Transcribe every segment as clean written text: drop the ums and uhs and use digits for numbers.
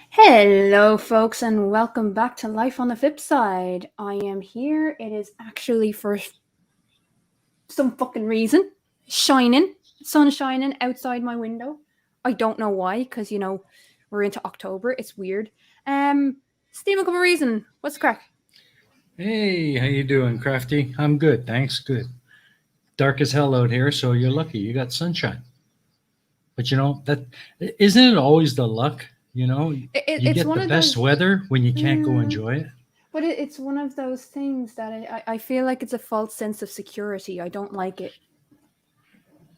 Hello, folks, and welcome back to Life on the Flipside. I am here. It is actually for some fucking reason shining, sun shining outside my window. I don't know why, because we're into October. It's weird. Steve, a reason. What's the crack? Hey, how you doing, Crafty? I'm good, thanks. Good. Dark as hell out here, so you're lucky. You got sunshine. But that isn't it always the luck? You It's get one the of best those. weather when you can't go enjoy it. But it's one of those things that I feel like it's a false sense of security. I don't like it.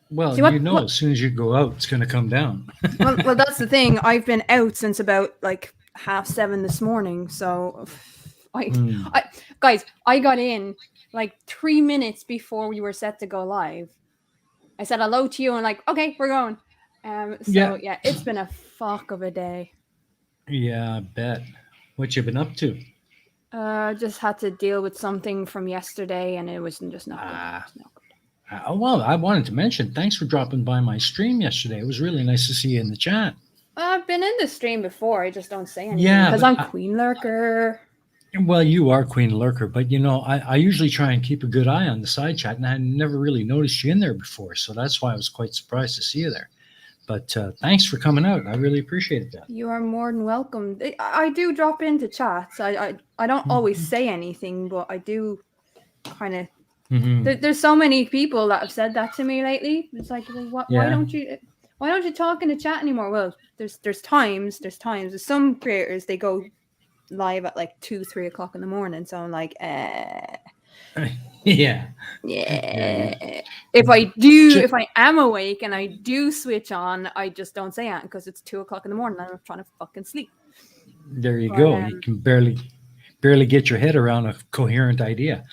Well, See, as soon as you go out, it's going to come down. well, that's the thing. I've been out since about like 7:30 this morning. So, guys, I got in like 3 minutes before we were set to go live. I said hello to you and like, okay, we're going. Yeah, it's been a fuck of a day. Yeah, I bet. What you been up to? Just had to deal with something from yesterday, and it was just not good. Well, I wanted to mention, thanks for dropping by my stream yesterday. It was really nice to see you in the chat. I've been in the stream before. I just don't say anything because I'm Queen Lurker. Well, you are Queen Lurker, but I usually try and keep a good eye on the side chat, and I never really noticed you in there before, so that's why I was quite surprised to see you there. But thanks for coming out. I really appreciated that. You are more than welcome. I do drop into chats. I don't always say anything, but I do kind of. There's so many people that have said that to me lately. It's like, well, why don't you talk in the chat anymore? Well, there's times. There's some creators, they go live at like 2-3 o'clock in the morning. So I'm like, yeah. If I am awake and I do switch on, I just don't say it because it's 2 o'clock in the morning and I'm trying to fucking sleep. There you go. You can barely get your head around a coherent idea.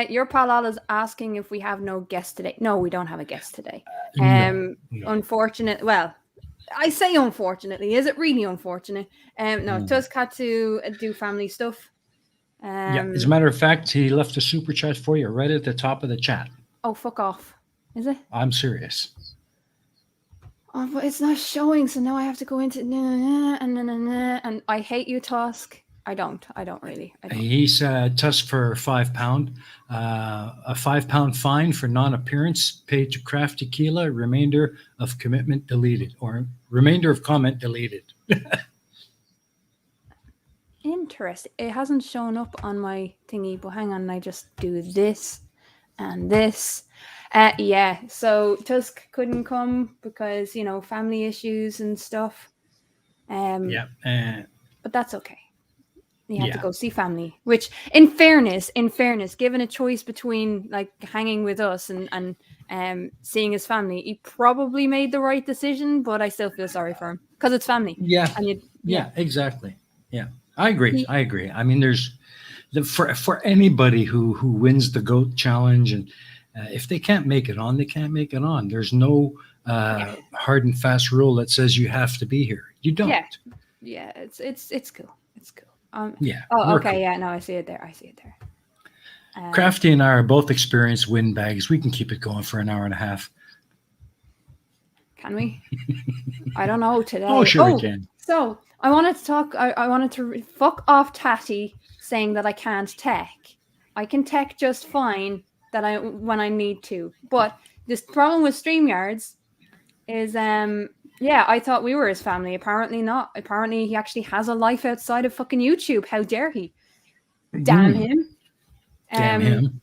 Your pal is asking if we have no guest today. No, we don't have a guest today. No. Unfortunate. Well, I say unfortunately. Is it really unfortunate? No, Tusk had to do family stuff. As a matter of fact, he left a super chat for you right at the top of the chat. Oh, fuck off. Is it? I'm serious. Oh, but it's not showing, so now I have to go into and I hate you, Tusk. I don't really. He's Tusk for £5. A £5 fine for non-appearance paid to Craft Tequila. Remainder of commitment deleted, or remainder of comment deleted. Interesting. It hasn't shown up on my thingy, but hang on, I just do this and this. Yeah, so Tusk couldn't come because family issues and stuff. But that's okay. He had to go see family, which in fairness, given a choice between like hanging with us and seeing his family, he probably made the right decision, but I still feel sorry for him because it's family. Yeah. Exactly. Yeah. I agree. I mean, there's for anybody who wins the GOAT challenge, and if they can't make it on, they can't make it on. There's no hard and fast rule that says you have to be here. You don't. Yeah. It's cool. It's cool. Oh, okay. Cool. Yeah. No, I see it there. Crafty and I are both experienced windbags. We can keep it going for an hour and a half. Can we? I don't know today. Oh, sure we can. So I wanted to talk. I wanted to fuck off Tatty saying that I can't tech. I can tech just fine when I need to. But this problem with StreamYards is I thought we were his family. Apparently not. Apparently he actually has a life outside of fucking YouTube. How dare he? Damn him. Damn him.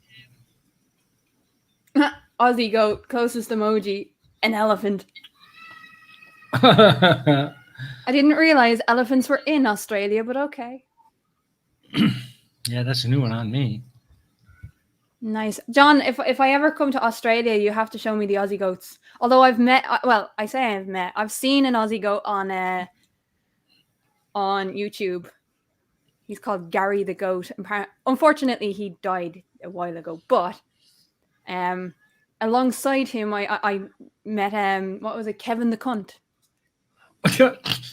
Aussie goat, closest emoji, an elephant. I didn't realize elephants were in Australia, but okay. Yeah, that's a new one on me. Nice. John, if I ever come to Australia, you have to show me the Aussie goats. Although I've seen an Aussie goat on YouTube. He's called Gary the Goat. Unfortunately, he died a while ago. But alongside him, I met Kevin the Cunt.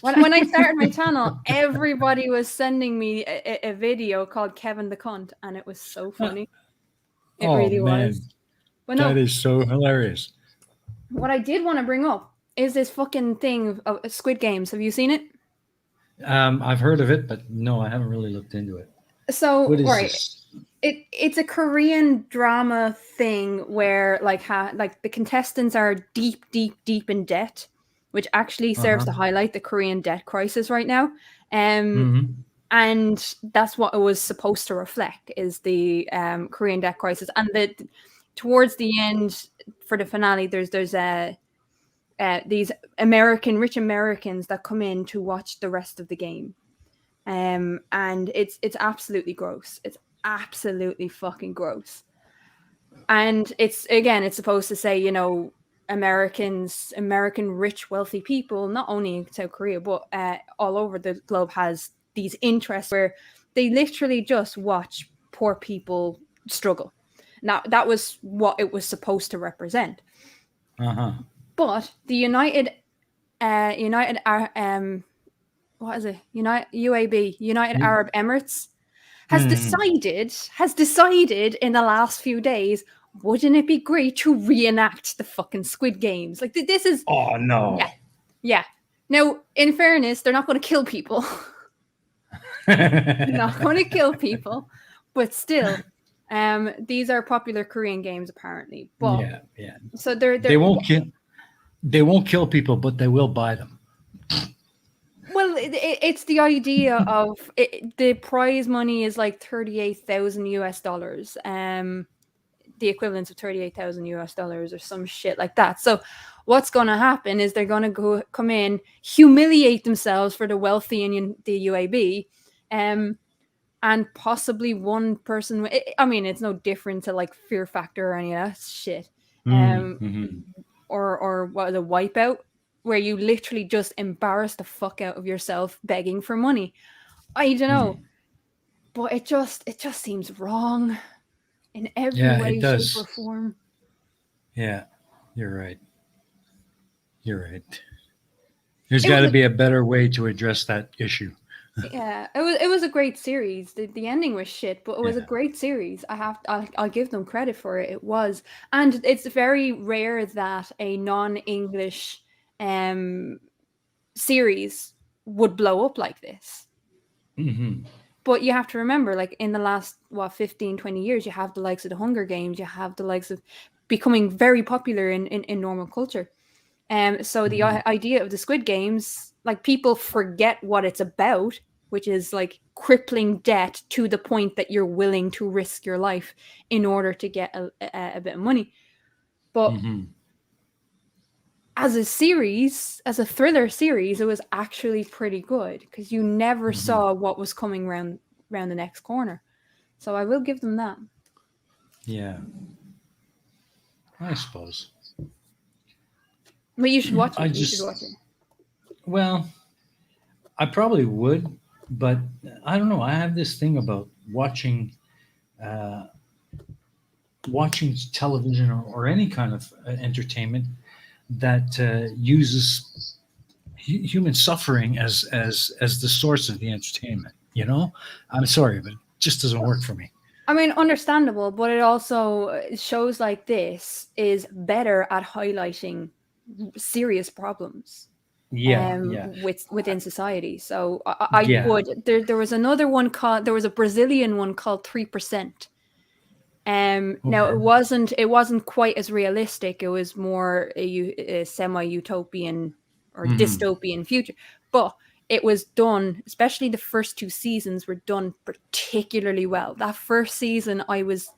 When I started my channel, everybody was sending me a video called Kevin the Cunt, and it was so funny. It Oh really man, was. But that no, is so hilarious. what I did want to bring up is this fucking thing of Squid Games. Have you seen it? I've heard of it, but no, I haven't really looked into it. So, What is right, this? it's a Korean drama thing where like the contestants are deep, deep, deep in debt, which actually serves Uh-huh. to highlight the Korean debt crisis right now. Mm-hmm. And that's what it was supposed to reflect is the Korean debt crisis. And towards the end for the finale, there's these rich Americans that come in to watch the rest of the game. And it's absolutely gross. It's absolutely fucking gross. And it's supposed to say, American rich, wealthy people, not only in South Korea, but all over the globe has these interests where they literally just watch poor people struggle. Now, that was what it was supposed to represent. Uh-huh. But the what is it? United You- Arab Emirates Mhm. has decided in the last few days, wouldn't it be great to reenact the fucking Squid Games? Like this is Oh yeah, no. yeah. Now, in fairness, they're not going to kill people. They're not going to kill people, but still, these are popular Korean games apparently. But Yeah, yeah. so they're They they're won't kill. They won't kill people, but they will buy them. well, it's the idea of the prize money is like 38,000 US dollars. The equivalent of 38,000 US dollars or some shit like that. So what's going to happen is they're going to come in, humiliate themselves for the wealthy in the UAB, and possibly one person. I mean, it's no different to like Fear Factor or any of that shit, Mm-hmm. or what, the Wipeout, where you literally just embarrass the fuck out of yourself begging for money. I don't know, Mm. but it just seems wrong in every Yeah, it way, shape, or does. form. Yeah, you're right. You're right. There's It got was to a be a better way to address that issue. Yeah, it was a great series. The ending was shit, but it was a Yeah. great series. I'll give them credit for it. It was, and it's very rare that a non-English um series would blow up like this. Mm-hmm. But you have to remember, like in the last 15, 20 years, you have the likes of the Hunger Games, you have the likes of becoming very popular in normal culture. So the Mm-hmm. idea of the Squid Games, like people forget what it's about, which is like crippling debt to the point that you're willing to risk your life in order to get a bit of money. But Mm-hmm. as a series, as a thriller series, it was actually pretty good because you never Mm-hmm. saw what was coming round the next corner. So I will give them that. Yeah, I suppose. But you should watch I it. You should watch just, it. well, I probably would, but I don't know. I have this thing about uh, watching television or any kind of entertainment that uses human suffering as the source of the entertainment. You know, I'm sorry, but it just doesn't work for me. I mean, understandable, but it also shows like this is better at highlighting serious problems Yeah, yeah, within society. So I yeah. would there was another one called there was a Brazilian one called 3%. Now Okay. it wasn't quite as realistic. It was more a semi utopian or Hmm. dystopian future, but it was done. Especially the first two seasons were done particularly well. That first season, I was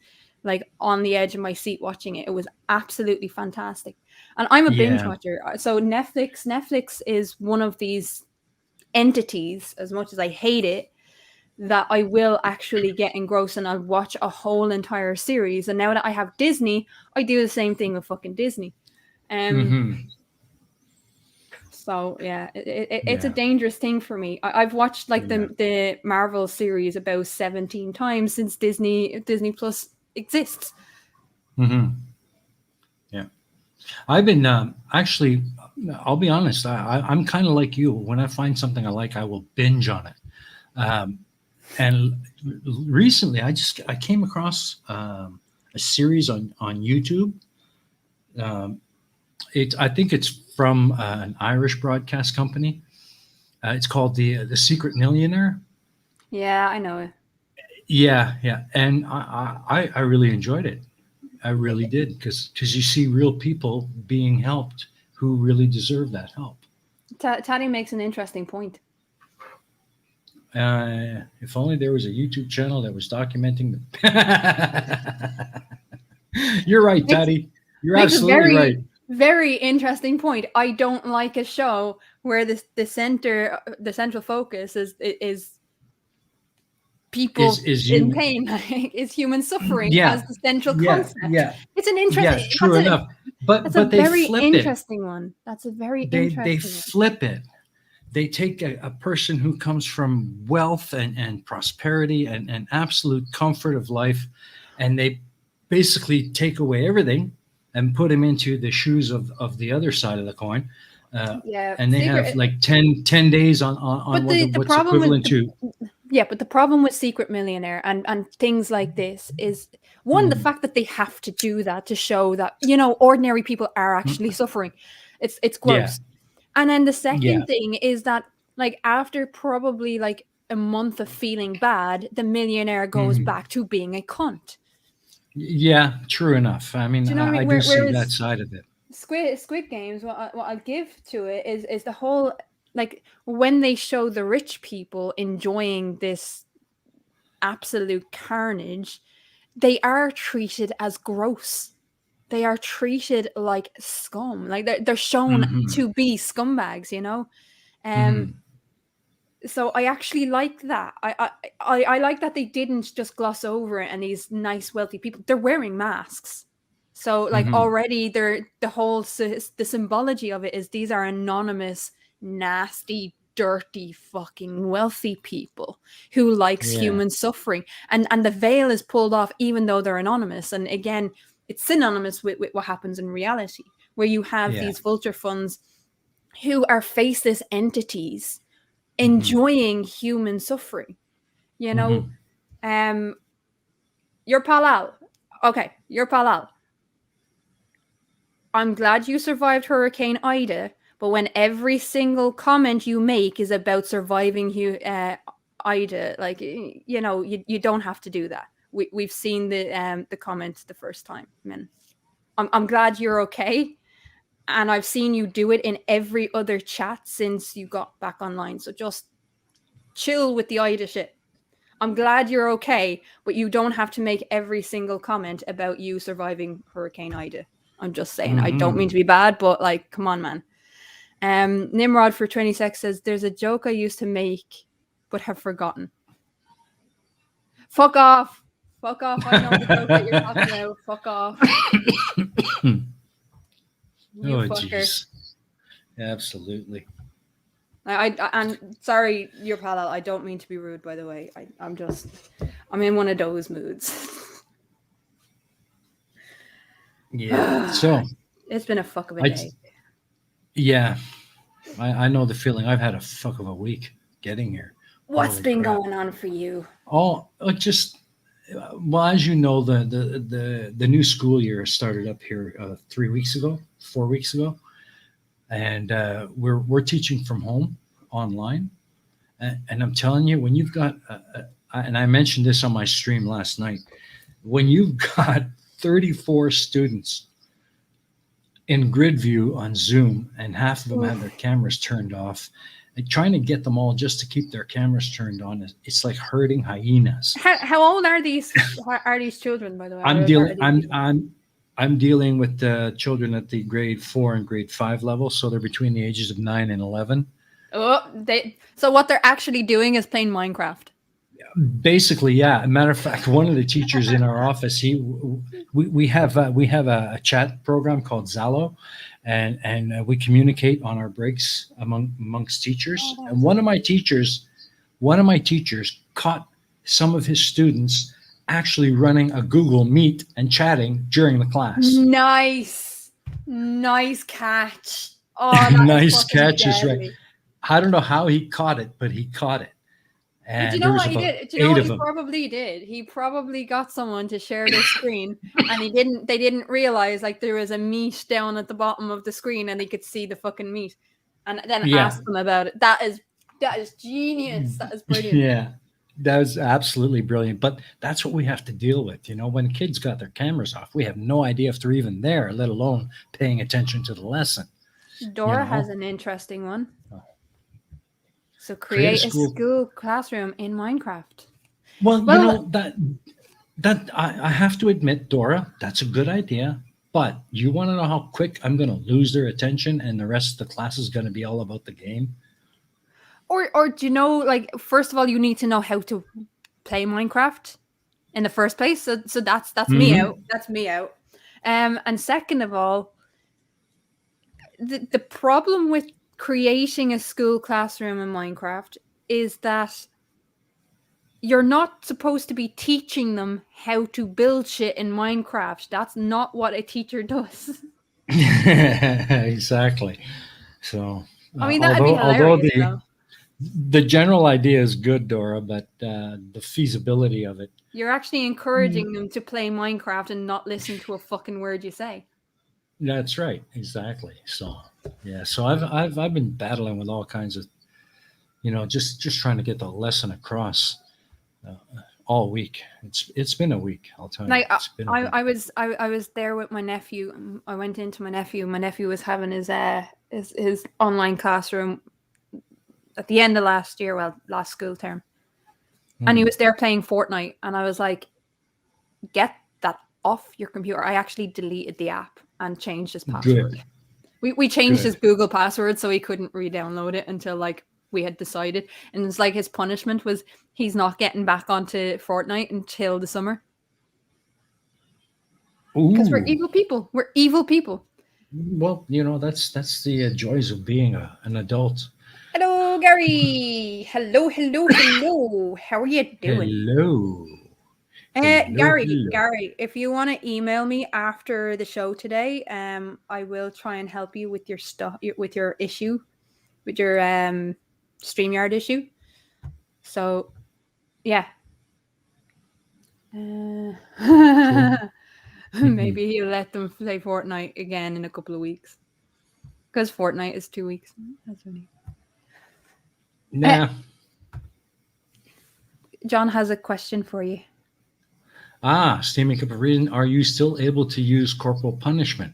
like on the edge of my seat watching it. It was absolutely fantastic, and I'm a binge Yeah. watcher. So Netflix is one of these entities. As much as I hate it, that I will actually get engrossed and I'll watch a whole entire series. And now that I have Disney, I do the same thing with fucking Disney. Um, Hmm. so yeah, it's a Yeah. dangerous thing for me. I've watched like Yeah. the Marvel series about 17 times since Disney Plus exists. Hmm. Yeah. I've been actually. I'll be honest. I'm kind of like you. When I find something I like, I will binge on it. Um, and recently, I came across a series on YouTube. Um, I think it's from an Irish broadcast company. It's called the Secret Millionaire. Yeah, I know. Yeah, yeah, and I really enjoyed it. I really did because you see real people being helped who really deserve that help. Taddy makes an interesting point. If only there was a YouTube channel that was documenting the. You're right, Makes Taddy. You're makes a absolutely right. very interesting point. I don't like a show where the central focus is people Is in you? pain, is human suffering as Yeah, the central yeah, concept. yeah, It's an yeah. interesting. True enough. That's a But they very flip it. interesting one. That's a very They interesting one. flip it. They take a person who comes from wealth and prosperity and absolute comfort of life, and they basically take away everything and put him into the shoes of the other side of the coin. Uh, Yeah, and they have secret. like 10 days on But the what's problem with equivalent to. yeah, but the problem with Secret Millionaire and things like this is one, the Mm, fact that they have to do that to show that, you know, ordinary people are actually mm, suffering. It's yeah, gross. And then the yeah, second thing is that, like, after probably like a month of feeling bad, the millionaire goes mhm. back to being a cunt. Yeah, true enough. I mean, Do you know what I I mean? do see that Whereas side of it. Squid Games, what I'll give to it is the whole, like, when they show the rich people enjoying this absolute carnage, they are treated as gross. They are treated like scum. Like they're shown Hmm. to be scumbags, you know? Um Hmm. so I actually like that. I like that they didn't just gloss over it and these nice wealthy people. They're wearing masks. So like Hmm. already they're the symbology of it is these are anonymous, nasty, dirty fucking wealthy people who likes Yeah, human suffering. And the veil is pulled off even though they're anonymous. And again, it's synonymous with what happens in reality, where you have yeah. these vulture funds who are faceless entities Hmm. enjoying human suffering. You know, Hmm. um, your pal Al. Okay, your pal Al. I'm glad you survived Hurricane Ida, but when every single comment you make is about surviving Ida, like, you know, you don't have to do that. We've seen the comments the first time. I mean, I'm glad you're okay, and I've seen you do it in every other chat since you got back online. So just chill with the Ida shit. I'm glad you're okay, but you don't have to make every single comment about you surviving Hurricane Ida. I'm just saying. I don't mean Hmm. to be bad, but like, come on, man. Nimrod for 26 says there's a joke I used to make but have forgotten. Fuck off. Fuck off. I know the joke that you're talking about. Fuck off. You Oh, fucker. jeez. Absolutely. And sorry, your pal. I don't mean to be rude, by the way. I'm in one of those moods. Yeah. So, It's been a fuck of a I, day. yeah, I know the feeling. I've had a fuck of a week getting here. What's Holy been crap. going on for you? All just well, as you know, the new school year started up here 3 weeks ago, 4 weeks ago, and we're teaching from home online. And I'm telling you, when you've got, and I mentioned this on my stream last night, when you've got 34 students in grid view on Zoom, and half of them have their Oof. cameras turned off, and trying to get them all just to keep their cameras turned on, it's like herding hyenas. How old are these children, by the way? I'm Are dealing. these people? I'm dealing with children at the grade 4 and grade 5 level, so they're between the ages of 9 and 11. Oh, so what they're actually doing is playing Minecraft. Basically, yeah. Matter of fact, one of the teachers in our office, we have a chat program called Zalo, and we communicate on our breaks amongst Oh, teachers. that And was one of my teachers caught some of his students actually running a Google Meet and chatting during the class. nice. Nice catch. Oh, that is Nice fucking catch is right. deadly. I don't know how he caught it, but he caught it. But you And know there was what he about did? Do you know 8 what of he them. probably did? He probably got someone to share their screen, and they didn't realize like there was a meat down at the bottom of the screen, and they could see the fucking meat, and then Yeah. asked them about it. That is genius. That is brilliant. Yeah. That was absolutely brilliant. But that's what we have to deal with. When kids got their cameras off, we have no idea if they're even there, let alone paying attention to the lesson. Dora has an interesting one. So Create a create a school. school classroom in Minecraft. Well, Well, that I have to admit, Dora, that's a good idea. But you want to know how quick I'm going to lose their attention, and the rest of the class is going to be all about the game? or do you know, like, first of all, you need to know how to play Minecraft in the first place. So that's me Hmm. out. That's me out. And second of all, the problem with creating a school classroom in Minecraft is that you're not supposed to be teaching them how to build shit in Minecraft. That's not what a teacher does. Exactly. So, I mean, that'd be although hilarious, the though. the general idea is good, Dora, but the feasibility of it. You're actually encouraging them to play Minecraft and not listen to a fucking word you say. That's right. Exactly. So, yeah. So I've been battling with all kinds of, just trying to get the lesson across uh, all week. It's been a week. I'll tell you. Like It's been a week. I was there with my nephew. I went into my nephew. My nephew was having his online classroom at the end of last year, well, last school term, and he Hmm. was there playing Fortnite. And I was like, "Get that off your computer!" I actually deleted the app and changed his password. Good. We changed his Good. Google password so he couldn't re-download it until like we had decided. And it's like his punishment was he's not getting back onto Fortnite until the summer. Because we're Ooh. evil people. We're evil people. Well, that's the joys of being an adult. Hello, Gary. Hello, hello, hello. How are you doing? Hello. Hello. Hello. Gary, if you want to email me after the show today, I will try and help you with your stuff, with your issue, with your StreamYard issue. So, yeah. Cool. Maybe he'll let them play Fortnite again in a couple of weeks. Because Fortnite is 2 weeks. That's funny. Nah. John has a question for you. Steaming Cup of Reason. Are you still able to use corporal punishment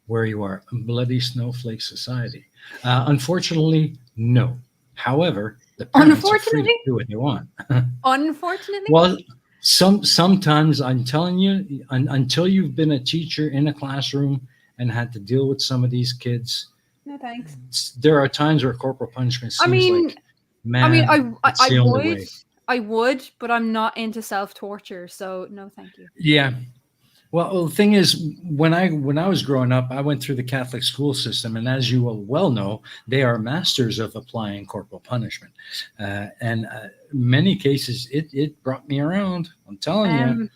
where you are? Bloody Snowflake Society. Unfortunately, no. However, the parents are free to Unfortunately, do what they want. unfortunately, Well, sometimes I'm telling you, until you've been a teacher in a classroom and had to deal with some of these kids, no thanks. there are times where corporal punishment I seems mean, like, man, it's the only way. I would, but I'm not into self torture, so no, thank you. Yeah. Well, the thing is, when I was growing up, I went through the Catholic school system, and as you will well know, they are masters of applying corporal punishment. And many cases, it brought me around. I'm telling you.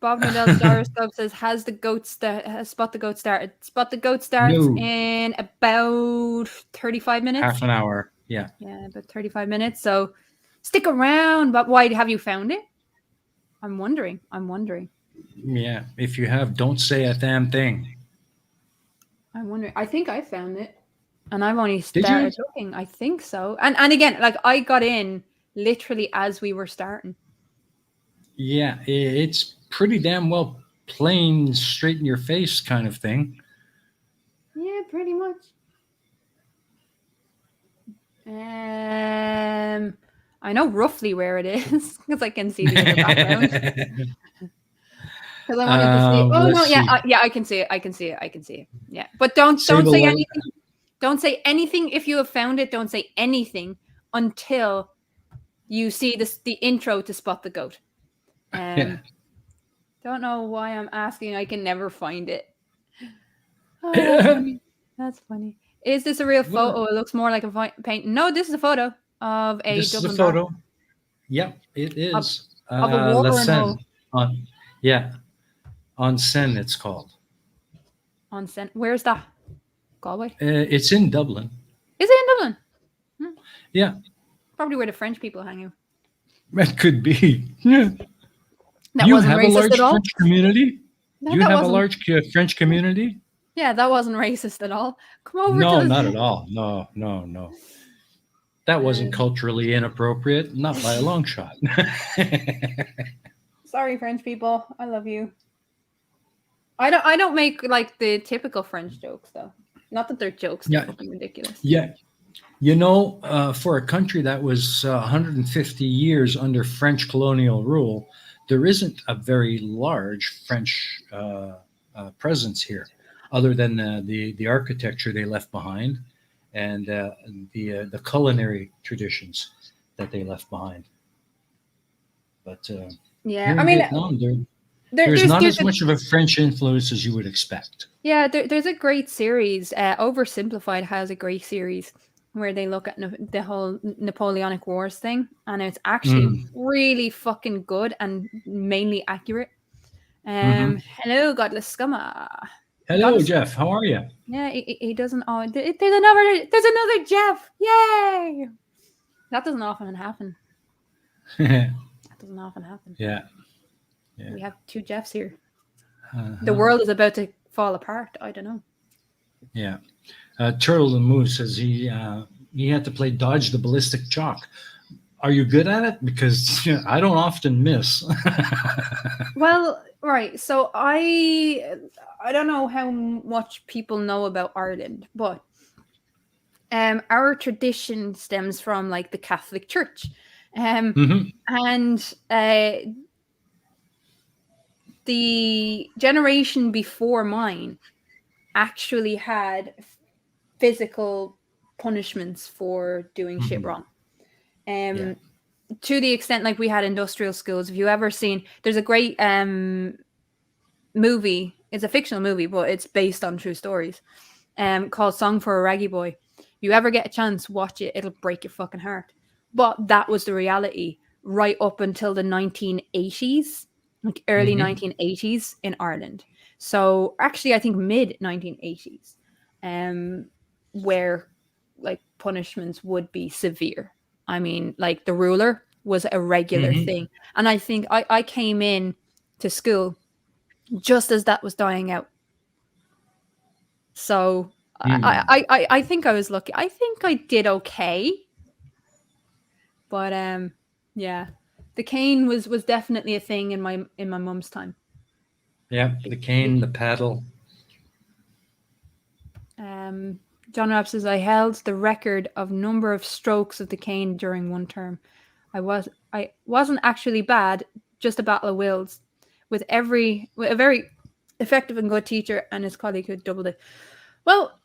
Bob Nadell's Gyroscope says, "Has the goat spot the goat started? Spot the goat starts No, in about 35 minutes. half an hour. Yeah. Yeah, about 35 minutes. So stick around. But why have you found it? I'm wondering. I'm wondering. Yeah. If you have, don't say a damn thing. I'm wondering. I think I found it, and I've only Did you? started looking. I think so. And again, like I got in literally as we were starting. Yeah. It's pretty damn well plain, straight in your face kind of thing. Yeah, pretty much. I know roughly where it is because I can see the other background. Because I wanted to see. Oh no, Let's yeah, see. yeah, I can see it. I can see it. I can see it. Yeah, but don't Say the say word. anything. Don't say anything if you have found it. Don't say anything until you see the intro to Spot the Goat. Yeah. Don't know why I'm asking. I can never find it. Oh, that's funny. That's funny. Is this a real Well, photo? It looks more like a paint. No, this is a photo of a this is a Dublin bar photo. Yep, it of, is. of a La watering Seine. hole. On, yeah, on Seine it's called. Where's that? Galway? It's in Dublin. Is it in Dublin? Yeah, Probably where the French people hang out. that could be. Yeah. That You wasn't have a racist large at all. French community? No, You that have a wasn't. large French community? Yeah, that wasn't racist at all. Come over to No, us. not at all. No, no, no. That wasn't Um, culturally inappropriate, not by a long shot. Sorry, French people. I love you. I don't make like the typical French jokes though. Not that they're jokes, they're Yeah, fucking ridiculous. yeah. For a country that was 150 years under French colonial rule, there isn't a very large French presence here, other than the architecture they left behind and the culinary traditions that they left behind. But Yeah, here I in mean, Vietnam, there's not there's as much of a French influence as you would expect. yeah, there's a great series. Oversimplified has a great series where they look at the whole Napoleonic Wars thing, and it's actually Mm. really fucking good and mainly accurate. Hmm. Hello, Godless Scumma. Hello, Godless, Jeff. How are you? yeah, he doesn't. Oh, there's another Jeff. Yay! That doesn't often happen. Yeah. That doesn't often happen. Yeah. We have two Jeffs here. Uh-huh. The world is about to fall apart. I don't know. Yeah. Turtle the Moose says he had to play dodge the ballistic chalk. Are you good at it? Because I don't often miss. Well, right. So I don't know how much people know about Ireland, but our tradition stems from like the Catholic Church, Hmm. and the generation before mine actually had physical punishments for doing shit Hmm. wrong. Yeah. To the extent like we had industrial schools. If you ever seen, there's a great movie. It's a fictional movie, but it's based on true stories. Called "Song for a Raggy Boy." If you ever get a chance, watch it. It'll break your fucking heart. But that was the reality right up until the 1980s, like early Hmm. 1980s in Ireland. So actually, I think mid 1980s, where like punishments would be severe. I mean, like the ruler was a regular Hmm. thing, and I think I came in to school just as that was dying out. So Mm. I think I was lucky. I think I did okay, but yeah, the cane was definitely a thing in my mum's time. Yeah. The cane, the paddle. Um, John Rapp says I held the record of number of strokes of the cane during one term. I wasn't actually bad, just a battle of wills. With a very effective and good teacher and his colleague who doubled it. Well,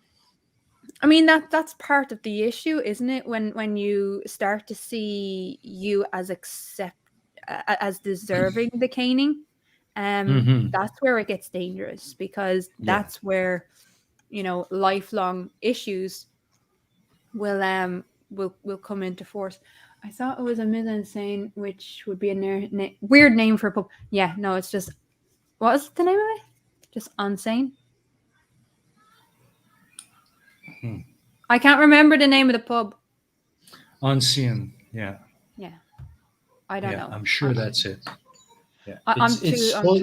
I mean that's part of the issue, isn't it? When you start to see you as as deserving the caning, Hmm. that's where it gets dangerous because Yeah. that's where lifelong issues will come into force. I thought it was a Mill Insane, which would be a weird name for a pub. Yeah, no, it's just what was the name of it? Just Unsane. Hmm. I can't remember the name of the pub. Unseen. Yeah. Yeah, I don't Yeah. know. I'm sure that's it. Yeah. I'm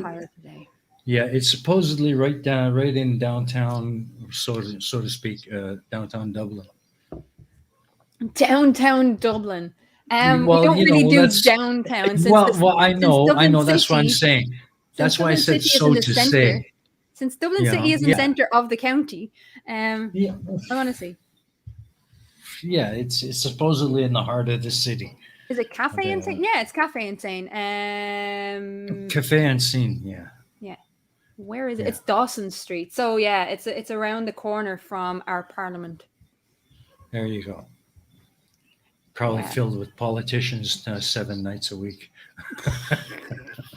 tired today. Yeah. It's supposedly right in downtown, so to speak, downtown Dublin. Downtown Dublin. We Well, don't really do that's downtown well, since I Dublin know. That's what I'm City saying. since That's why I Dublin said City is in so the to center. say. Since Dublin City is in the Yeah. center of the county. Yeah. I want to see. Yeah. It's supposedly in the heart of the city. Is it Cafe The Insane? Yeah, it's Cafe Insane. Cafe Unseen. Yeah. Yeah. Where is it? Yeah. It's Dawson Street. So yeah, it's around the corner from our parliament. There you go. Probably Yeah. filled with politicians 7 nights a week.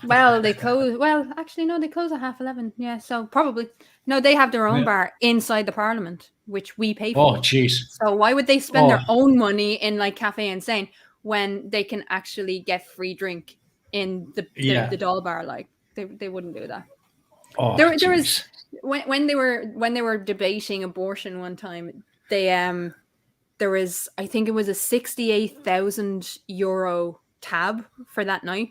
Well, they close. Well, actually, no, they close at 11:30. Yeah, so probably no. They have their own Yeah. bar inside the parliament, which we pay Oh, for. jeez. So why would they spend Oh, their own money in like Cafe Insane when they can actually get free drink in the yeah. doll bar? Like they wouldn't do that. Oh, There was jeez. when they were debating abortion one time. They there was, I think it was a 68,000 euro tab for that night.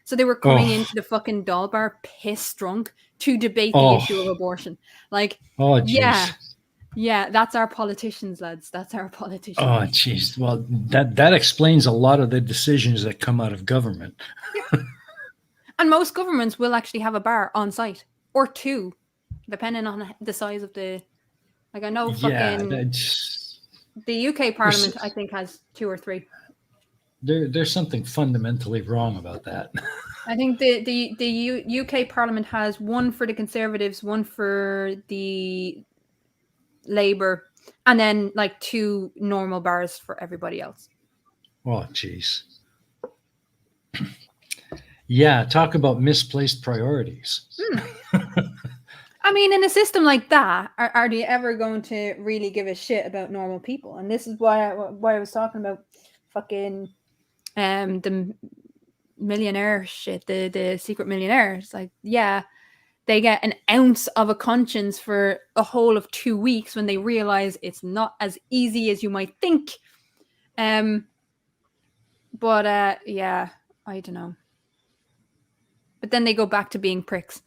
So they were coming Oh, into the fucking doll bar pissed drunk to debate the oh, issue of abortion. Like, oh, yeah, jeez. yeah, that's our politicians, lads. That's our Oh, politicians. jeez. Well, that explains a lot of the decisions that come out of government. Yeah. And most governments will actually have a bar on site or two, depending on the size of the. Like, I know Yeah, fucking that's the UK Parliament, I there's think, has two or three. there's something fundamentally wrong about that. I think UK Parliament has one for the Conservatives, one for the Labour, and then like two normal bars for everybody else. Oh, jeez. Yeah, talk about misplaced priorities. I mean, in a system like that, are they ever going to really give a shit about normal people? And this is why I was talking about fucking the millionaire shit, the secret millionaires. Like, yeah, they get an ounce of a conscience for a whole of 2 weeks when they realize it's not as easy as you might think. But yeah, I don't know. But then they go back to being pricks.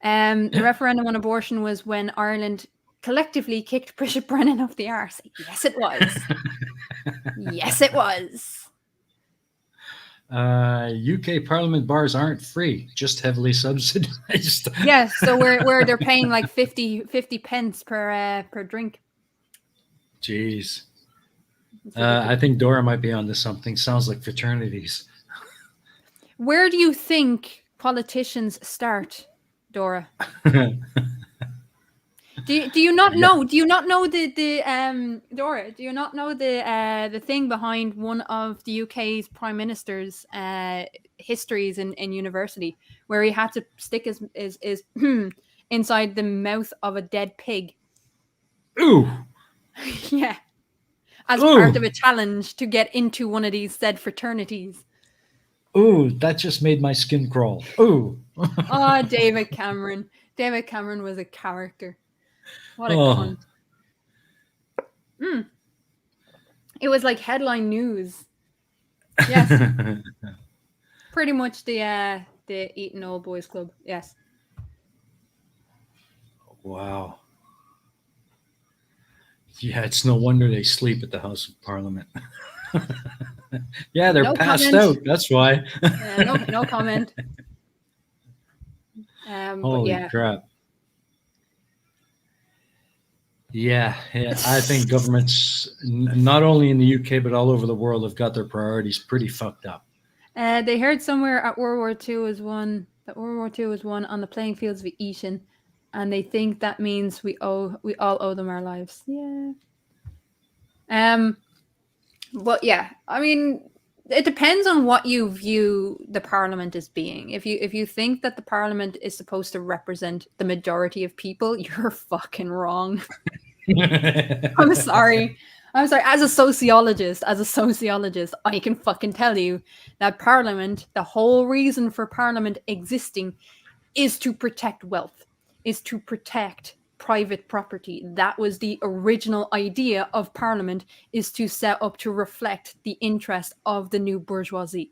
The referendum on abortion was when Ireland collectively kicked Bishop Brennan off the arse. Yes, it was. Yes, it was. UK Parliament bars aren't free, just heavily subsidized. Yes, so where they're paying like 50 pence per drink. Jeez. It's I ridiculous. think Dora might be onto something. Sounds like fraternities. Where do you think politicians start, Dora? Do you not Yeah. know? Do you not know the Dora? Do you not know the thing behind one of the UK's prime minister's histories in university, where he had to stick his inside the mouth of a dead pig? Ooh, Yeah, as part of ooh, a challenge to get into one of these said fraternities. ooh! That just made my skin crawl. Ooh. Oh, David Cameron. David Cameron was a character. What a Oh. cunt. Mm. It was like headline news. Yes, pretty much the Eton Old Boys Club. Yes. Wow. Yeah, it's no wonder they sleep at the House of Parliament. Yeah, they're No passed comment. out. That's why. No comment. But Holy yeah. crap. Yeah, yeah, I think governments, not only in the UK but all over the world, have got their priorities pretty fucked up. They heard somewhere at World War II was won that World War II was won on the playing fields of Eton, and they think that means we all owe them our lives. Yeah. But yeah, I mean, it depends on what you view the parliament as being. If you think that the parliament is supposed to represent the majority of people, you're fucking wrong. I'm sorry. I'm sorry. As a sociologist, I can fucking tell you that Parliament, the whole reason for Parliament existing is to protect wealth, is to protect private property. That was the original idea of Parliament, is to set up to reflect the interest of the new bourgeoisie.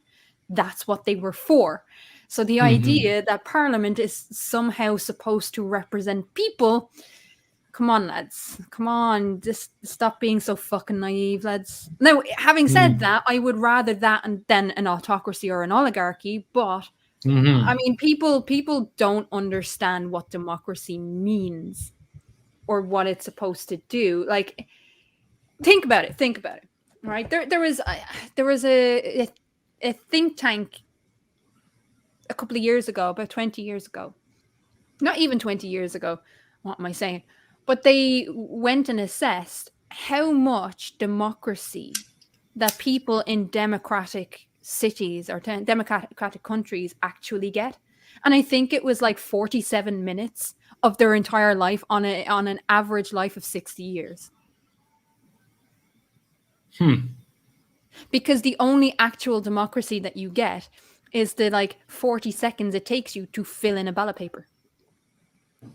That's what they were for. So the Mhm. idea that Parliament is somehow supposed to represent people, come on, lads. Come on. Just stop being so fucking naive, lads. Now, having said Mhm. that, I would rather that than an autocracy or an oligarchy. But I Mhm. mean, people don't understand what democracy means or what it's supposed to do. Like, think about it. Think about it. Right? There was a think tank a couple of years ago, about 20 years ago. Not even 20 years ago. What am I saying? But they went and assessed how much democracy that people in democratic cities or democratic countries actually get. And I think it was like 47 minutes of their entire life on an average life of 60 years. Hmm. Because the only actual democracy that you get is the like 40 seconds it takes you to fill in a ballot paper.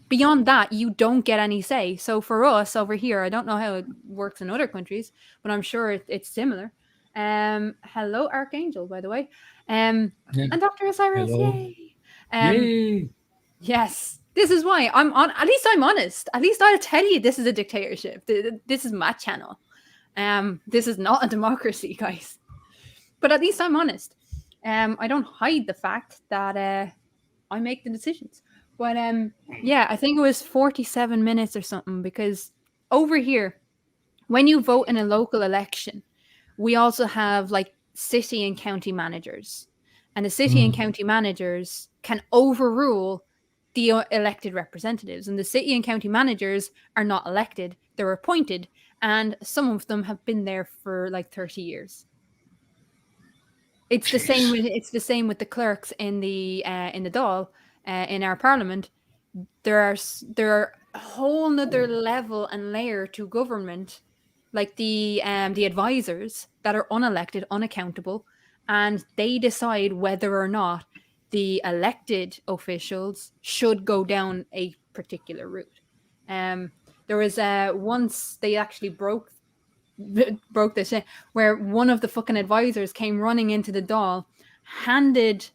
Beyond that, you don't get any say. So for us over here, I don't know how it works in other countries, but I'm sure it's similar. Hello, Archangel, by the way. Yeah. And Dr. Osiris, Hello. yay. Um, Yay. yes, this is why I'm on. At least I'm honest. At least I'll tell you this is a dictatorship. This is my channel. This is not a democracy, guys. But at least I'm honest. I don't hide the fact that I make the decisions. But yeah, I think it was 47 minutes or something, because over here, when you vote in a local election, we also have like city and county managers. And the city and Mm. county managers can overrule the elected representatives. And the city and county managers are not elected, they're appointed. And some of them have been there for like 30 years. It's the same Jeez. with the clerks in the Dáil in our parliament. There are a whole nother level and layer to government, like the advisors that are unelected, unaccountable, and they decide whether or not the elected officials should go down a particular route. There was once they actually broke this in, where one of the fucking advisors came running into the Dáil, handed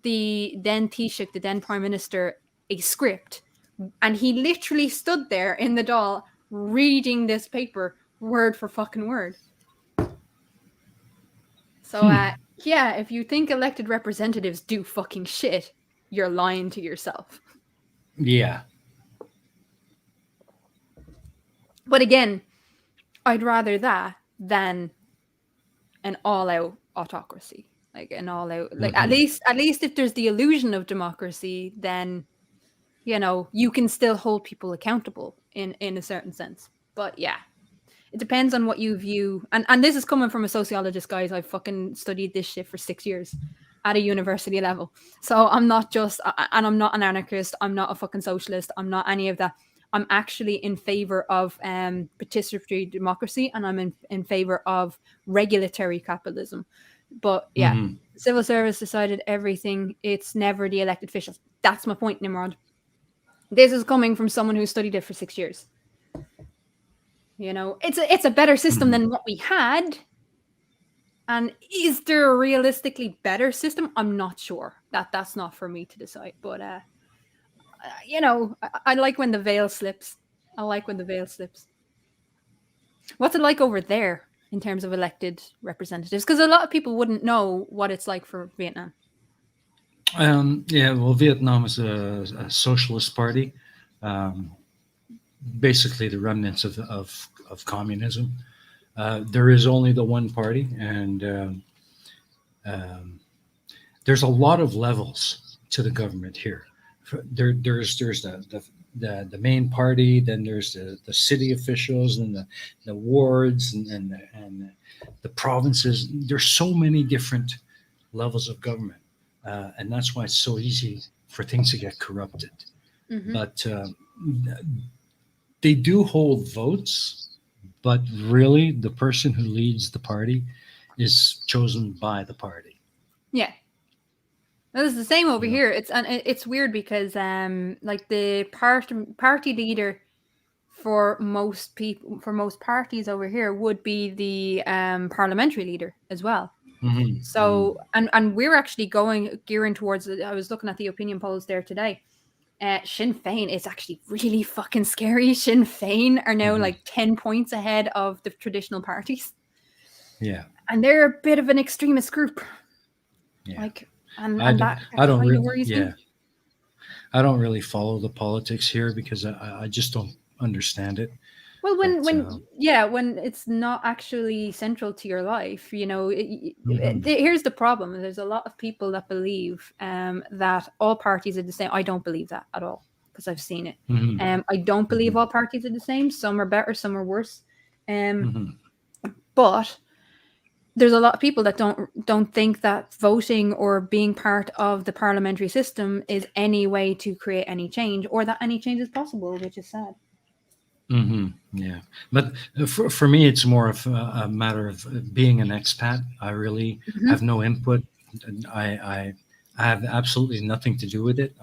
the then Taoiseach, the then Prime Minister, a script, and he literally stood there in the Dáil reading this paper word for fucking word. So, yeah, if you think elected representatives do fucking shit, you're lying to yourself. Yeah. But again, I'd rather that than an all-out autocracy, like an all-out. Like at least if there's the illusion of democracy, then you can still hold people accountable in a certain sense. But yeah, it depends on what you view. And this is coming from a sociologist, guys. I've fucking studied this shit for 6 years at a university level. So I'm not just, and I'm not an anarchist. I'm not a fucking socialist. I'm not any of that. I'm actually in favor of participatory democracy, and I'm in favor of regulatory capitalism. But yeah, civil service decided everything. It's never the elected officials. That's my point, Nimrod. This is coming from someone who studied it for 6 years. It's a better system than what we had. And is there a realistically better system? I'm not sure. That's not for me to decide. But I like when the veil slips. I like when the veil slips. What's it like over there in terms of elected representatives? Because a lot of people wouldn't know what it's like for Vietnam. Yeah, well, Vietnam is a socialist party, basically the remnants of communism. There is only the one party, and there's a lot of levels to the government here. There's the main party, then there's the city officials and the wards and the provinces. There's so many different levels of government, and that's why it's so easy for things to get corrupted. But they do hold votes, but really the person who leads the party is chosen by the party. Yeah. It's the same over here. It's weird because like the party leader for most people, for most parties over here, would be the parliamentary leader as well. So and we're actually gearing towards. I was looking at the opinion polls there today. Sinn Féin is actually really fucking scary. Sinn Féin are now like 10 points ahead of the traditional parties. Yeah, and they're a bit of an extremist group. Yeah. Like. And I that don't kind of really, worries me. I don't really follow the politics here because I just don't understand it. Well, when it's not actually central to your life, here's the problem. There's a lot of people that believe that all parties are the same. I don't believe that at all because I've seen it. I don't believe all parties are the same. Some are better, some are worse. But there's a lot of people that don't think that voting or being part of the parliamentary system is any way to create any change, or that any change is possible, which is sad. Yeah, but for me, it's more of a matter of being an expat. I really have no input. I have absolutely nothing to do with it.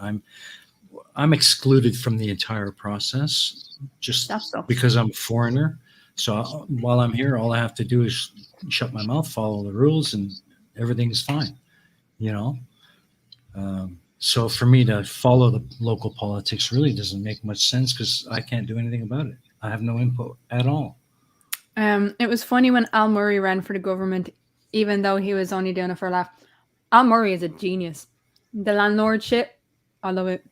I'm excluded from the entire process just That sucks. because I'm a foreigner. So while I'm here, all I have to do is shut my mouth, follow the rules, and everything's fine. You know. So for me to follow the local politics really doesn't make much sense because I can't do anything about it. I have no input at all. It was funny when Al Murray ran for the government, even though he was only doing it for a laugh. Al Murray is a genius. The landlord shit, I love it.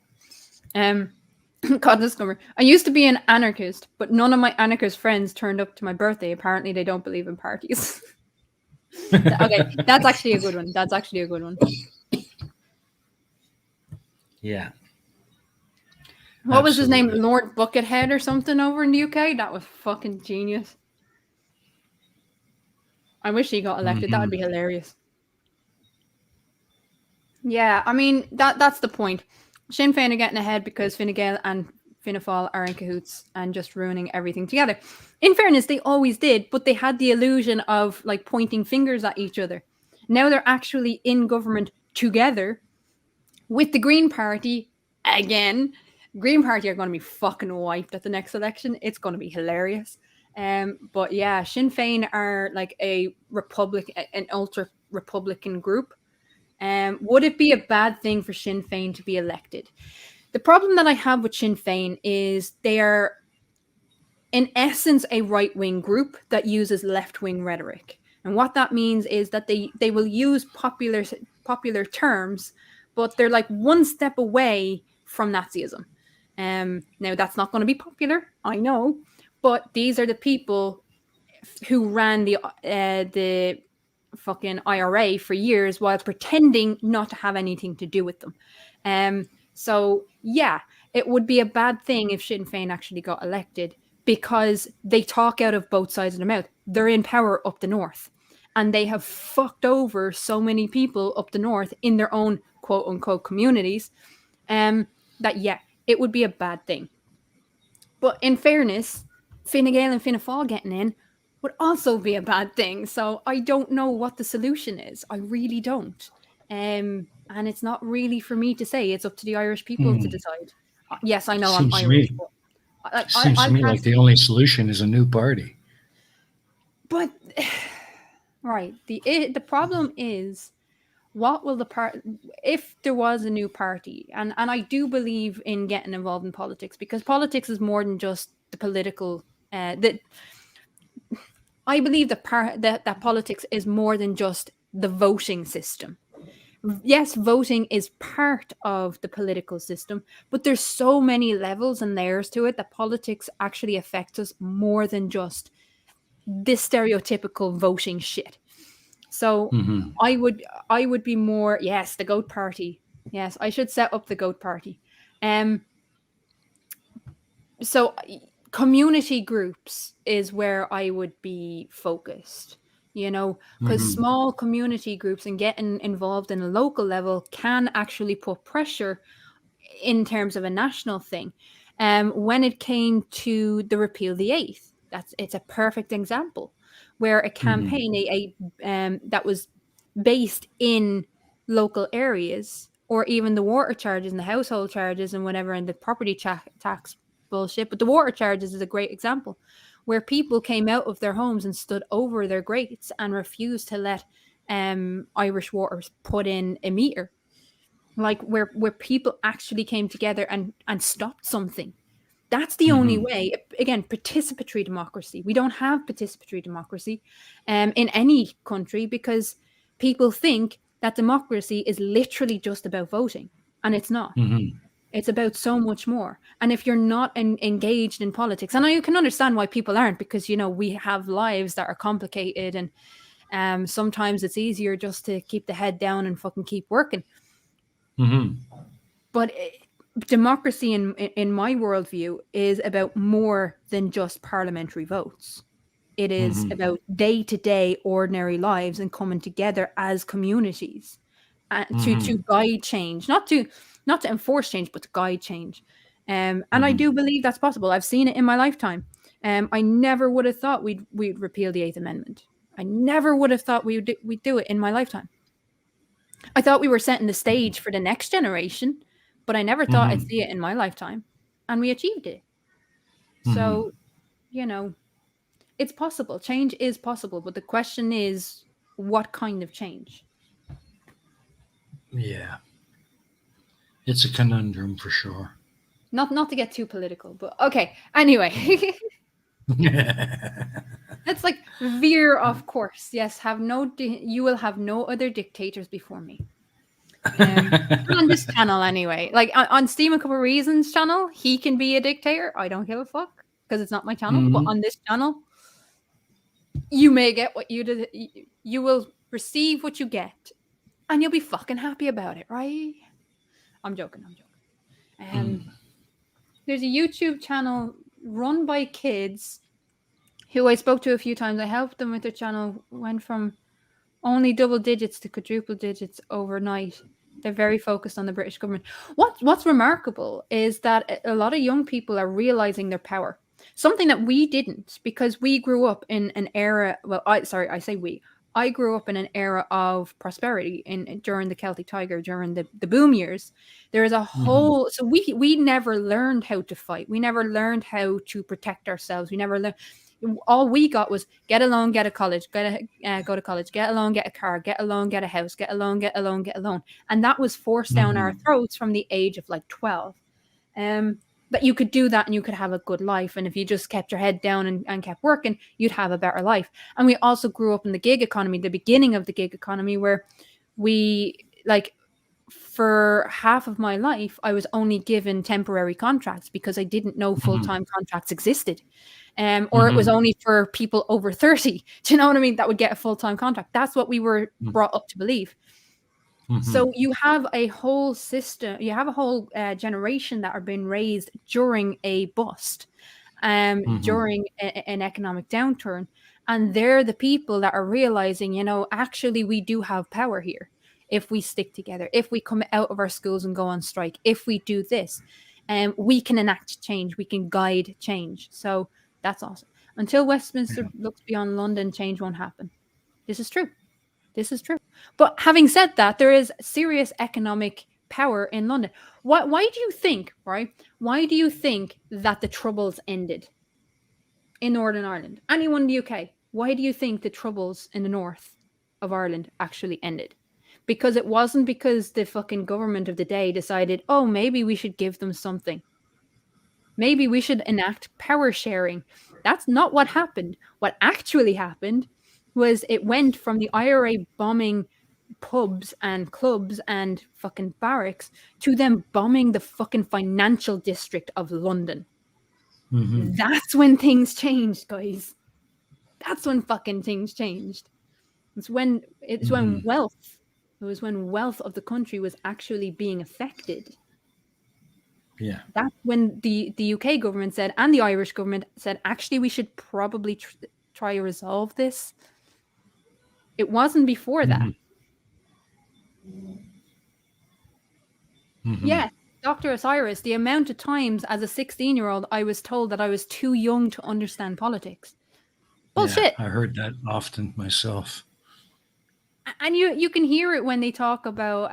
God discover. I used to be an anarchist, but none of my anarchist friends turned up to my birthday. Apparently, they don't believe in parties. Okay, that's actually a good one. That's actually a good one. Yeah. What was his name? Absolutely. Lord Buckethead or something over in the UK? That was fucking genius. I wish he got elected. That would be Mhm. hilarious. Yeah, I mean that's the point. Sinn Féin are getting ahead because Fine Gael and Fianna Fáil are in cahoots and just ruining everything together. In fairness, they always did, but they had the illusion of like pointing fingers at each other. Now they're actually in government together with the Green Party again. Green Party are going to be fucking wiped at the next election. It's going to be hilarious. But yeah, Sinn Féin are like a an ultra Republican group. Would it be a bad thing for Sinn Féin to be elected? The problem that I have with Sinn Féin is they are, in essence, a right wing group that uses left wing rhetoric. And what that means is that they will use popular terms, but they're like one step away from Nazism. Now that's not going to be popular, I know, but these are the people who ran the fucking IRA for years while pretending not to have anything to do with them. So yeah, it would be a bad thing if Sinn Féin actually got elected because they talk out of both sides of their mouth. They're in power up the north, and they have fucked over so many people up the north in their own quote unquote communities. That yeah, it would be a bad thing. But in fairness, Fine Gael and Fianna Fáil getting in would also be a bad thing. So I don't know what the solution is. I really don't. And it's not really for me to say. It's up to the Irish people to Hmm. decide. Yes, I know I'm Seems to Irish, me but I seems to me can't. like the only solution is a new party. But right, the problem is what will the part if there was a new party, and I do believe in getting involved in politics because politics is more than just the political. That I believe that politics is more than just the voting system. Yes, voting is part of the political system, but there's so many levels and layers to it that politics actually affects us more than just this stereotypical voting shit. So Hmm. I would I would be more, yes, the goat party. Yes, I should set up the goat party. Um so community groups is where I would be focused, because Hmm. small community groups and getting involved in a local level can actually put pressure in terms of a national thing. When it came to the repeal the eighth, it's a perfect example where a Hmm. campaign that was based in local areas, or even the water charges and the household charges and whatever, and the property tax bullshit. But the water charges is a great example where people came out of their homes and stood over their grates and refused to let Irish Water put in a meter, like where people actually came together and stopped something. That's the only Hmm. way. Again, participatory democracy. We don't have participatory democracy in any country because people think that democracy is literally just about voting, and it's not. Hmm. It's about so much more. And if you're not engaged in politics, and I can understand why people aren't, because we have lives that are complicated, and sometimes it's easier just to keep the head down and fucking keep working. Hmm. But democracy, in my worldview, is about more than just parliamentary votes. It is Hmm. about day to day ordinary lives and coming together as communities to Hmm. guide change, not to enforce change, but to guide change. And I Hmm. do believe that's possible. I've seen it in my lifetime. I never would have thought we'd repeal the Eighth Amendment. I never would have thought we'd do it in my lifetime. I thought we were setting the stage for the next generation, but I never thought I'd Hmm. see it in my lifetime, and we achieved it. Hmm. So, you know, it's possible. Change is possible, but the question is, what kind of change? Yeah, it's a conundrum for sure. Not to get too political, but okay. Anyway, let's like veer off course. Yes, you will have no other dictators before me. Not on this channel anyway. Like on Steam a Couple Reasons channel, he can be a dictator. I don't give a fuck because it's not my channel. But Hmm. on this channel, you may get what you did. You will receive what you get, and you'll be fucking happy about it, right? I'm joking. I'm joking. There's a YouTube channel run by kids who I spoke to a few times. I helped them with their channel. Went from only double digits to quadruple digits overnight. They're very focused on the British government. What's remarkable is that a lot of young people are realizing their power. Something that we didn't, because we grew up in an era. Well, I say we. I grew up in an era of prosperity during the Celtic Tiger, during the boom years. There is a Hmm. whole so we never learned how to fight. We never learned how to protect ourselves. We never learned. All we got was get a loan, get a college, go to college, get a loan, get a car, get a loan, get a house, get a loan, get a loan, get a loan, and that was forced down our Hmm. throats from the age of like 12. That you could do that and you could have a good life, and if you just kept your head down and kept working, you'd have a better life. And we also grew up in the gig economy, the beginning of the gig economy, where we like for half of my life, I was only given temporary contracts because I didn't know full Hmm. time contracts existed. Or it was Hmm. only for people over 30. Do you know what I mean? That would get a full time contract. That's what we were brought up to believe. Hmm. So you have a whole system, you have a whole generation that are being raised during a bust, Hmm. during an economic downturn. And they're the people that are realizing, actually, we do have power here if we stick together, if we come out of our schools and go on strike, if we do this, we can enact change, we can guide change. So that's awesome. Until Westminster looks beyond London, change won't happen. This is true. This is true. But having said that, there is serious economic power in London. Why do you think, right? Why do you think that the Troubles ended in Northern Ireland? Anyone in the UK, why do you think the Troubles in the north of Ireland actually ended? Because it wasn't because the fucking government of the day decided, oh, maybe we should give them something. Maybe we should enact power sharing. That's not what happened. What actually happened was it went from the IRA bombing pubs and clubs and fucking barracks to them bombing the fucking financial district of London. Hmm. That's when things changed, guys. That's when fucking things changed. It's when Hmm. wealth it was when wealth of the country was actually being affected. Yeah. That's when the UK government said, and the Irish government said, actually, we should probably try to resolve this. It wasn't before that. Hmm. Hmm. Yes, Dr. Osiris, the amount of times as a 16-year-old I was told that I was too young to understand politics. Yeah, Bullshit. I heard that often myself. And you can hear it when they talk about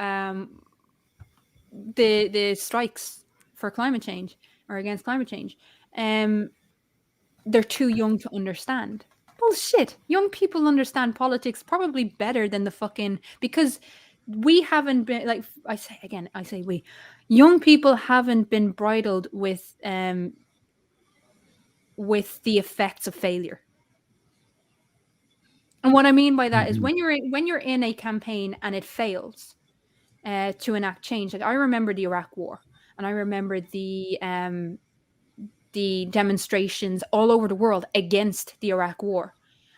the strikes for climate change or against climate change. Um, they're too young to understand. Bullshit. Young people understand politics probably better than the fucking because we haven't been like I say again, I say we young people haven't been bridled with the effects of failure. And what I mean by that is Hmm. when you're in a campaign and it fails to enact change. Like I remember the Iraq War, and I remember the demonstrations all over the world against the Iraq War.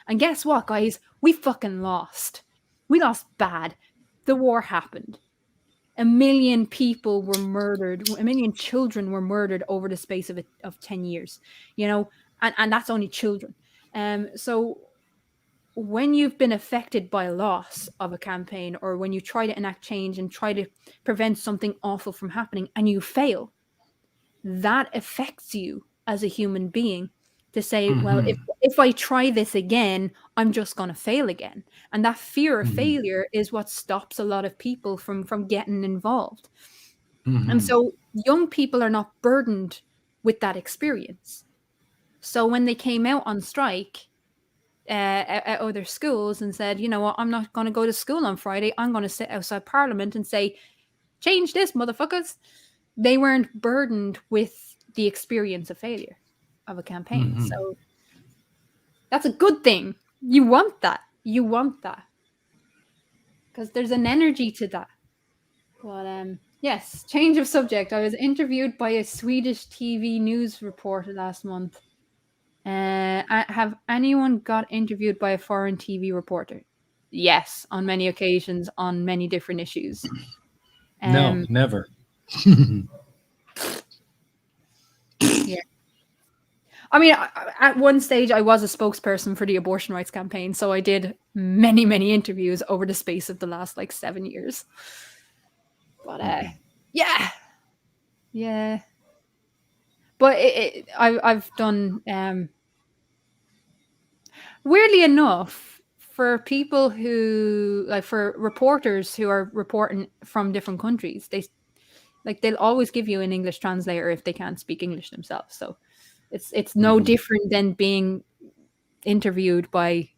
And guess what, guys? We fucking lost. We lost bad. The war happened. A million people were murdered. A million children were murdered over the space of 10 years, and that's only children. So when you've been affected by loss of a campaign or when you try to enact change and try to prevent something awful from happening and you fail, that affects you as a human being to say, well, if Hmm. if I try this again, I'm just going to fail again. And that fear of Hmm. failure is what stops a lot of people from getting involved. And Mhm. so young people are not burdened with that experience. So when they came out on strike at other schools and said, you know what, I'm not going to go to school on Friday. I'm going to sit outside Parliament and say, change this, motherfuckers. They weren't burdened with the experience of failure of a campaign. Mhm. So that's a good thing. You want that. You want that. Because there's an energy to that. But yes, change of subject. I was interviewed by a Swedish TV news reporter last month. Have anyone got interviewed by a foreign TV reporter? Yes, on many occasions, on many different issues. No, Um, never. yeah. I mean, at one stage, I was a spokesperson for the abortion rights campaign, so I did many, many interviews over the space of the last like 7 years. But Mhm. yeah, yeah. But I've done weirdly enough, for people who like for reporters who are reporting from different countries, they'll always give you an English translator if they can't speak English themselves. So it's no Mhm. different than being interviewed by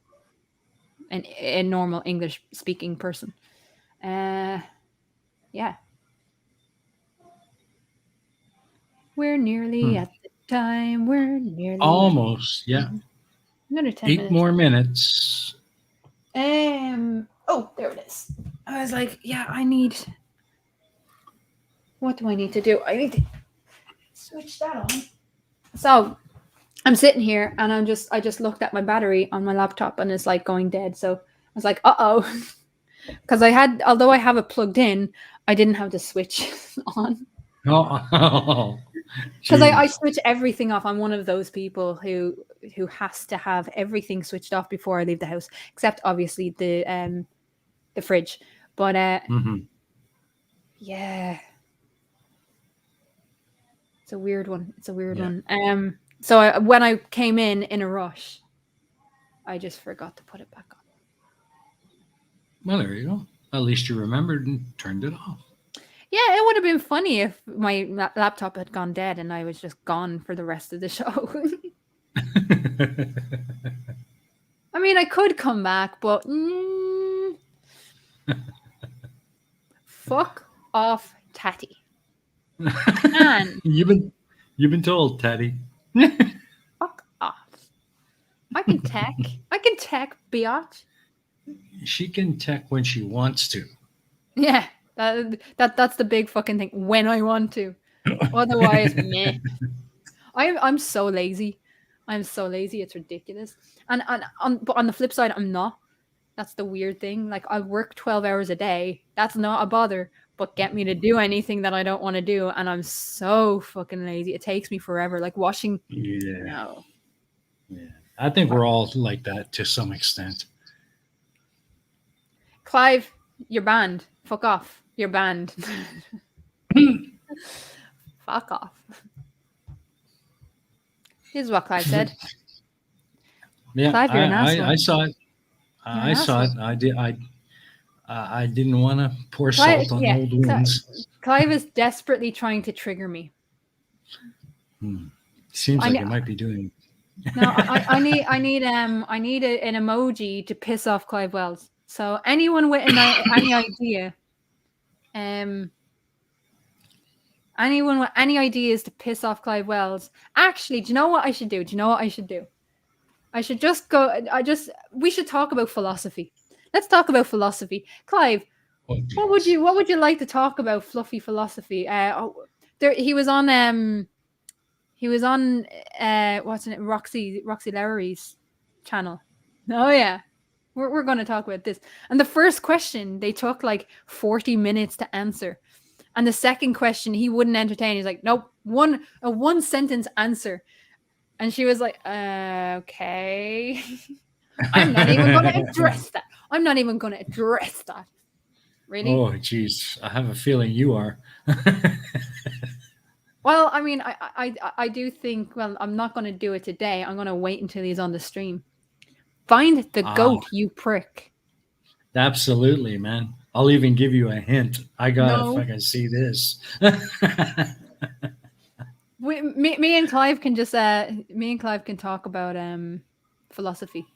a normal English speaking person. Uh yeah. We're nearly Hmm. at the time. We're nearly at Almost. Yeah. another 10 8 minutes. more minutes. Oh, there it is. I was like, yeah, I need what do I need to do? I need to switch that on. So I'm sitting here and I just looked at my battery on my laptop and it's like going dead. So I was like, oh. Because although I have it plugged in, I didn't have the switch on. Oh, Because I jeez. switch everything off. I'm one of those people who has to have everything switched off before I leave the house, except obviously the fridge. But Mhm. yeah, it's a weird one. It's a weird Yeah. one. So when I came in a rush, I just forgot to put it back on. Well, there you go. At least you remembered and turned it off. Yeah, it would have been funny if my laptop had gone dead and I was just gone for the rest of the show. I mean, I could come back, but fuck off, Tatty. I can. you've been you've been told, Teddy. Fuck off. I can tech. I can tech, biatch. She can tech when she wants to. Yeah, that's the big fucking thing. When I want to. Otherwise, meh. I'm so lazy. I'm so lazy. It's ridiculous. But on the flip side, I'm not. That's the weird thing. Like I work 12 hours a day. That's not a bother. But get me to do anything that I don't want to do, and I'm so fucking lazy. It takes me forever. Like washing. Yeah. No. Yeah. I think we're all like that to some extent. Clive, you're banned. Fuck off. You're banned. Fuck off. This is what Clive said. Yeah, Clive, you're an I asshole. saw it. You're an I saw it. asshole. I didn't want to pour Clive, salt on yeah. old wounds. Clive is desperately trying to trigger me. Hmm. Seems I like ne- it might be doing. no, I need an emoji to piss off Clive Wells. So anyone with any idea, um, anyone with any ideas to piss off Clive Wells. Actually, do you know what I should do? Do you know what I should do? I should just go. We should talk about philosophy. Let's talk about philosophy. Clive, Oh, jeez. what would you like to talk about fluffy philosophy? He was on what's it, Roxy Lowery's channel. Oh yeah. We're going to talk about this. And the first question they took like 40 minutes to answer. And the second question he wouldn't entertain. He's like, nope, a one sentence answer. And she was like, okay. I'm not even going to address that. I'm not even going to address that. Really? Oh, jeez. I have a feeling you are. Well, I mean, I do think, well, I'm not going to do it today. I'm going to wait until he's on the stream. Find the Ah, goat, you prick. absolutely, man. I'll even give you a hint. I gotta No. fucking see this. Me and Clive can just me and Clive can talk about philosophy.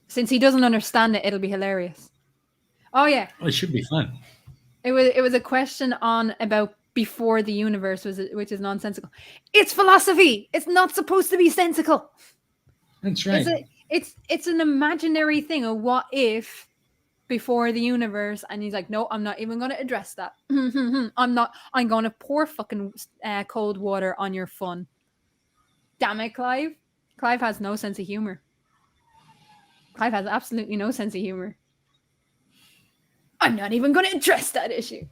Since he doesn't understand it, it'll be hilarious. Oh yeah, It should be fun. it was a question on about before the universe which is nonsensical. It's philosophy. It's not supposed to be sensical. That's right. It's an imaginary thing. A what if before the universe, and he's like, no, I'm not even going to address that. I'm going to pour fucking cold water on your fun. Damn it, Clive. Clive has no sense of humor. Clive has absolutely no sense of humor. I'm not even going to address that issue.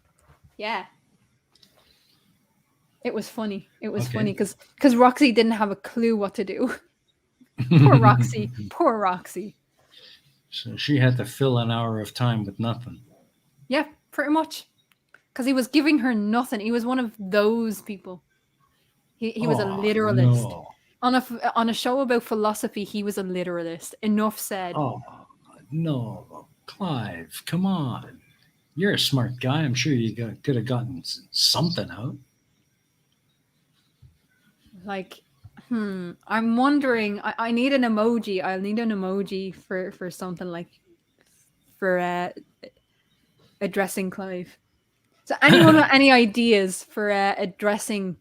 Yeah. It was funny. It was funny because Roxy didn't have a clue what to do. Poor Roxy. Poor Roxy. So she had to fill an hour of time with nothing. Yeah, pretty much. Because he was giving her nothing. He was one of those people. He was a literalist. No. On a show about philosophy, he was a literalist. Enough said. Oh, no. Clive, come on. You're a smart guy. I'm sure you could have gotten something out. Like, I'm wondering. I need an emoji. I'll need an emoji for something like for addressing Clive. So anyone with any ideas for addressing?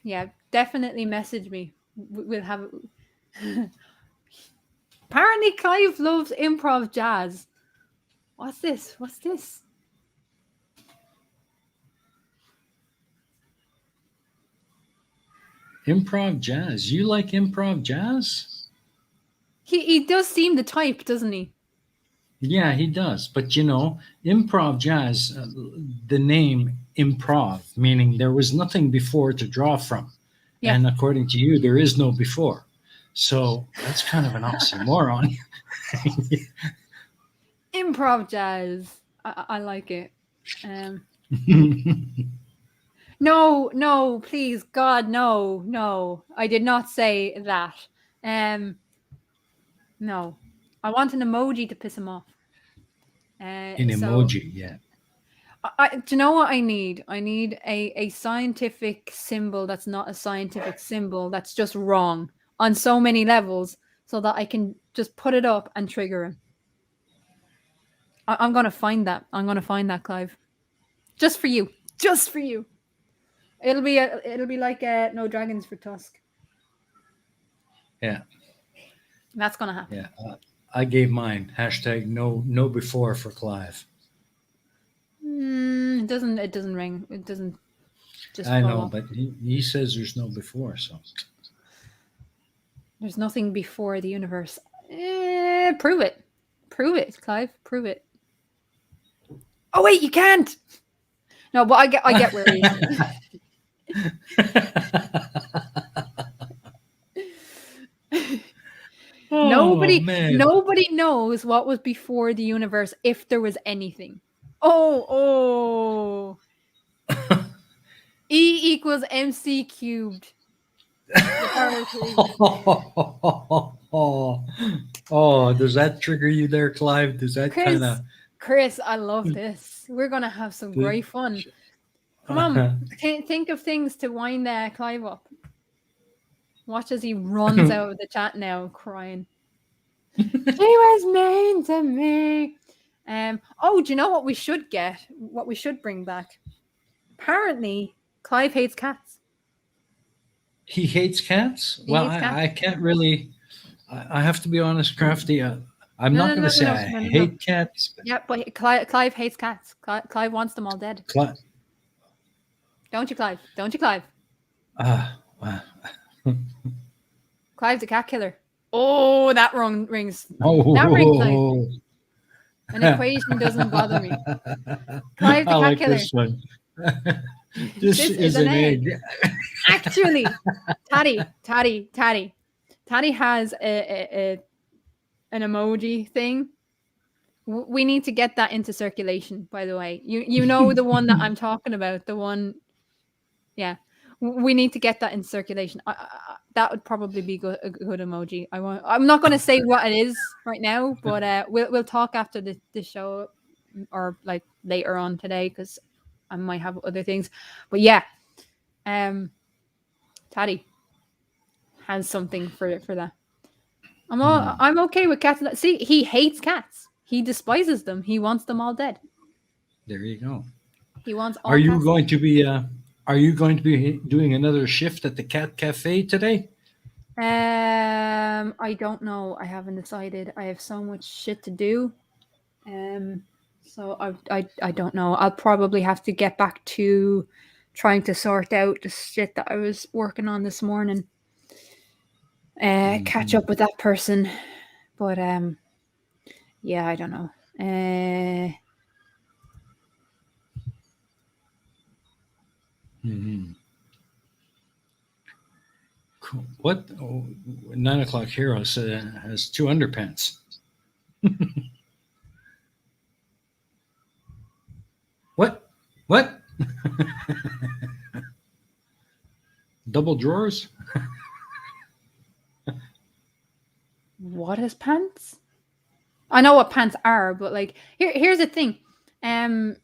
Yeah, definitely message me. We'll have. Apparently, Clive loves improv jazz. What's this? What's this? Improv jazz. You like improv jazz? He does seem the type, doesn't he? Yeah, he does. But improv jazz, the name improv, meaning there was nothing before to draw from. Yeah. And according to you, there is no before. So that's kind of an oxymoron. Improv jazz. I like it. No, please, God, no. I did not say that. No. I want an emoji to piss him off. An emoji, yeah. Do you know what I need? I need a scientific symbol that's not a scientific symbol, that's just wrong on so many levels, so that I can just put it up and trigger him. I'm gonna find that. I'm gonna find that, Clive. Just for you. Just for you. It'll be like No Dragons for Tusk. Yeah. That's gonna happen. Yeah. I gave mine. Hashtag no before for Clive. It doesn't ring. It doesn't just I fall know, off. but he says there's no before, so There's nothing before the universe. Prove it. Prove it, Clive. Prove it. Oh wait, you can't. No, but I get where he is. Nobody knows what was before the universe, if there was anything. Oh. E equals MC cubed. Does that trigger you there, Clive? Does that kind of... Chris, I love this. We're gonna have some great fun. Come on, think of things to wind Clive up. Watch as he runs out of the chat now, crying. She was mean to me. Do you know what we should get? What we should bring back? Apparently, Clive hates cats. He hates cats? I can't really... I have to be honest, Crafty. I'm not going to say I hate cats. But... Yeah, but Clive hates cats. Clive wants them all dead. Don't you, Clive? Don't you, Clive? Wow. Clive's a cat killer. Oh, that rings. Oh. That rings like an equation doesn't bother me. Clive's a cat killer. This one. This is an egg. Actually, Tattie has an emoji thing. We need to get that into circulation, by the way. You know the one that I'm talking about, the one. Yeah. We need to get that in circulation. That would probably be a good emoji. I'm not going to say what it is right now, but we'll talk after the show or like later on today because I might have other things. But yeah, Tatty has something for that. I'm okay with cats. See, he hates cats. He despises them. He wants them all dead. There you go. He wants Are all you cats. going to be are you going to be doing another shift at the cat cafe today? I don't know. I haven't decided. I have so much shit to do. So I don't know. I'll probably have to get back to trying to sort out the shit that I was working on this morning. Catch up with that person. But yeah, I don't know. Cool. What? Oh, 9 o'clock hero has two underpants. What? What? Double drawers? What is pants? I know what pants are, but like here's the thing. GM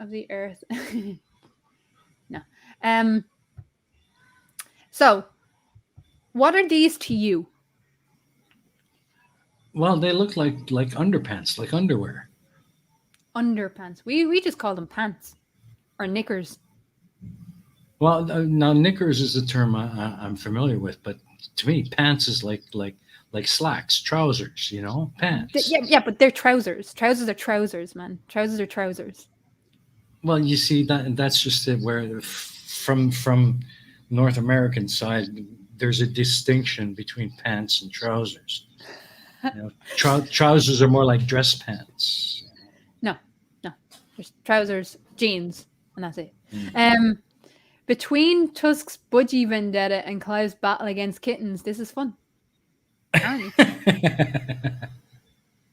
of the Earth. No. So what are these to you? Well, they look like underpants, like underwear. Underpants. We just call them pants or knickers. Well, now knickers is a term I'm familiar with, but to me, pants is like slacks, trousers. You know, pants. Yeah, but they're trousers. Trousers are trousers, man. Trousers are trousers. Well, you see that's just it. Where from North American side, there's a distinction between pants and trousers. You know, trousers are more like dress pants. No. There's trousers, jeans, and that's it. Mm. Between Tusk's budgie vendetta and Clive's battle against kittens, this is fun.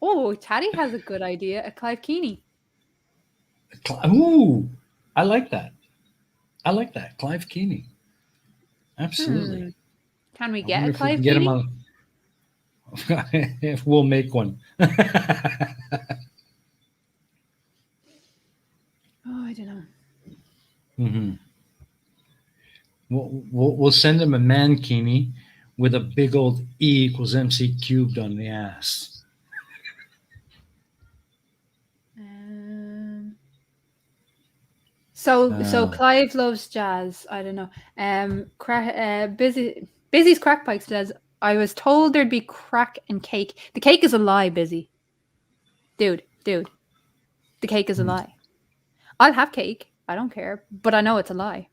Oh, Tatty has a good idea. A Clive Keeney. Ooh, I like that. I like that. Clive Keeney. Absolutely. Can we I get wonder a if we can Clive get him Keeney? on. If we'll make one. Oh, I don't know. Mm-hmm. We'll send him a mankini with a big old E equals MC cubed on the ass. So Clive loves jazz. I don't know. Busy's crackpike says, I was told there'd be crack and cake. The cake is a lie, Busy. Dude. The cake is a lie. I'll have cake. I don't care. But I know it's a lie.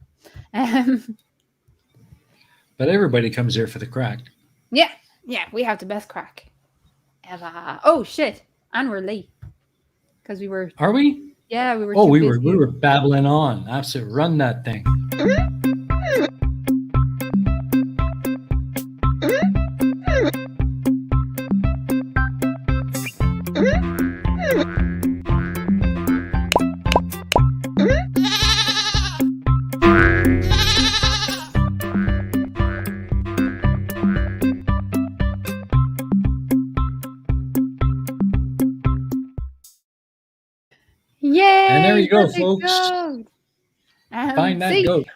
But everybody comes here for the crack. Yeah, we have the best crack ever. Oh shit! And we're late because we were. Are we? Yeah, we were. Oh, too we busy. were babbling on. Absolutely, run that thing. Yay! And there you go, folks. Find that goat.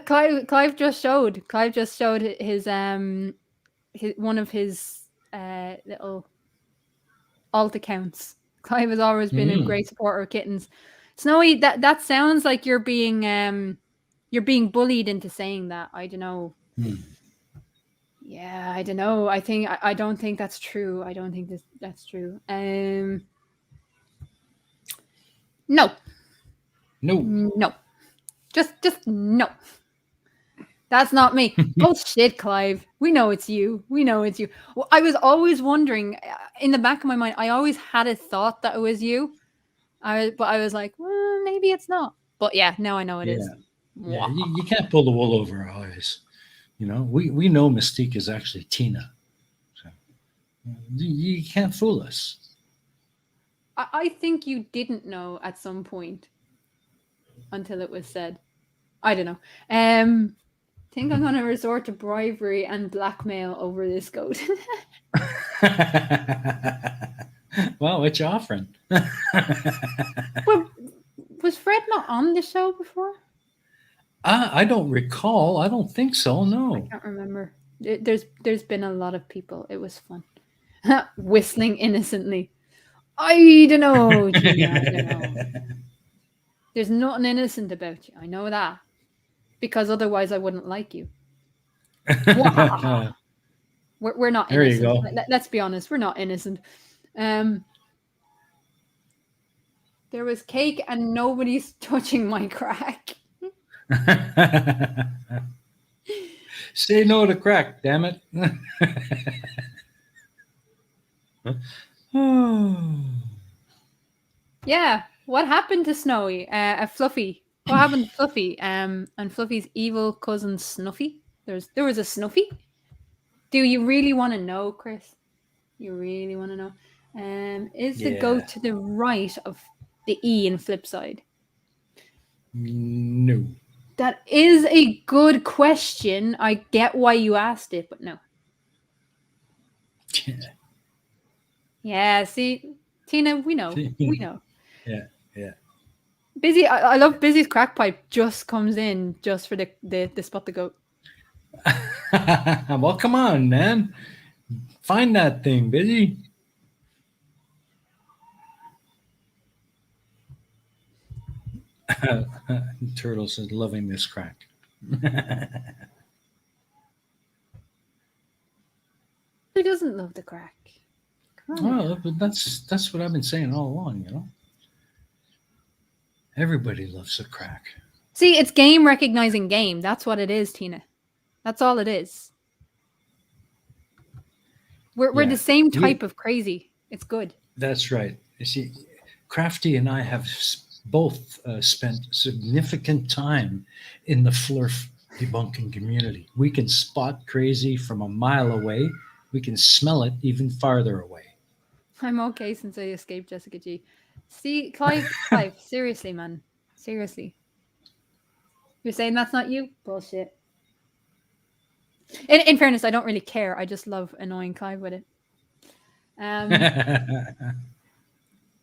Clive just showed. Clive just showed his one of his little alt accounts. Clive has always been a great supporter of kittens. Snowy, that sounds like you're being bullied into saying that. I don't know. Yeah, I don't know. I don't think that's true. I don't think that's true. No. Just no. That's not me. Bullshit, Clive. We know it's you. Well, I was always wondering, in the back of my mind, I always had a thought that it was you. But I was like, well, maybe it's not. But yeah, now I know it is. Yeah, you can't pull the wool over our eyes. You know, we know Mystique is actually Tina. So you can't fool us. I think you didn't know at some point until it was said. I don't know. Think I'm gonna resort to bribery and blackmail over this goat. Well, what you offering? Well, was Fred not on the show before? I don't recall. I don't think so. I No. can't remember. There's been a lot of people. It was fun. Whistling innocently. I don't know, Tina. I don't know. There's nothing innocent about you. I know that. Because otherwise I wouldn't like you. Wahaha. We're not There you innocent. go. Let's be honest. We're not innocent. Um, there was cake and nobody's touching my crack. Say no to crack, damn it. Yeah. What happened to Snowy? Fluffy. What happened to Fluffy? And Fluffy's evil cousin Snuffy. There was a Snuffy. Do you really want to know, Chris? You really want to know? Is the goat Yeah. to the right of the E in Flipside? No. That is a good question. I get why you asked it, but no. Yeah, see, Tina, we know. We know. Yeah. Yeah. Busy, I love Busy's crack pipe just comes in just for the spot the goat. Well, come on, man. Find that thing, Busy. Turtles is loving this crack. Who doesn't love the crack? Come on now. Well, but that's what I've been saying all along. Everybody loves the crack. See, it's game recognizing game. That's what it is, Tina. That's all it is. We're the Yeah. same We. type of crazy. It's good. That's right. You see, Crafty and I have both spent significant time in the flurf debunking community. We can spot crazy from a mile away. We can smell it even farther away. I'm okay since I escaped Jessica G. See, Clive, seriously, man. Seriously. You're saying that's not you? Bullshit. In fairness, I don't really care. I just love annoying Clive with it.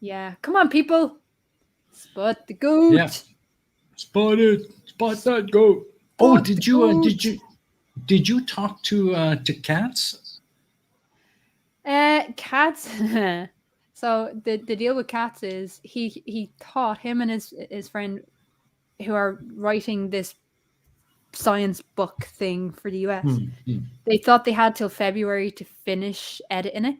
Yeah. Come on, people. Spot the goat. Yeah. Spot it. Spot that goat. Oh, Spot did the you goat. did you talk to Cats? Cats. So the deal with Cats is he thought him and his friend who are writing this science book thing for the US. They thought they had till February to finish editing it.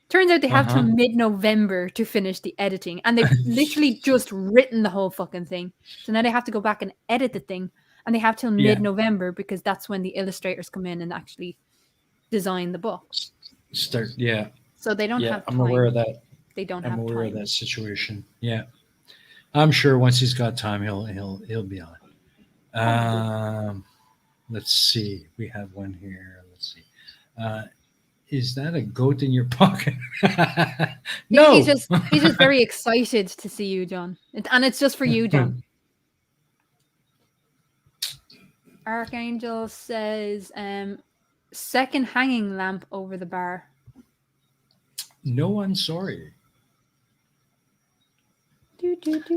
Turns out they have till Uh-huh. mid-November to finish the editing, and they've literally just written the whole fucking thing. So now they have to go back and edit the thing, and they have till Yeah. mid-November because that's when the illustrators come in and actually design the book. Start. Yeah. So they don't Yeah. have I'm time. aware of that. They don't I'm have aware of time. that situation. Yeah. I'm sure once he's got time, he'll be on. Let's see. We have one here. Let's see. Is that a goat in your pocket? No. He's just very excited to see you, John, and it's just for you, John. Archangel says, second hanging lamp over the bar. No, I'm sorry.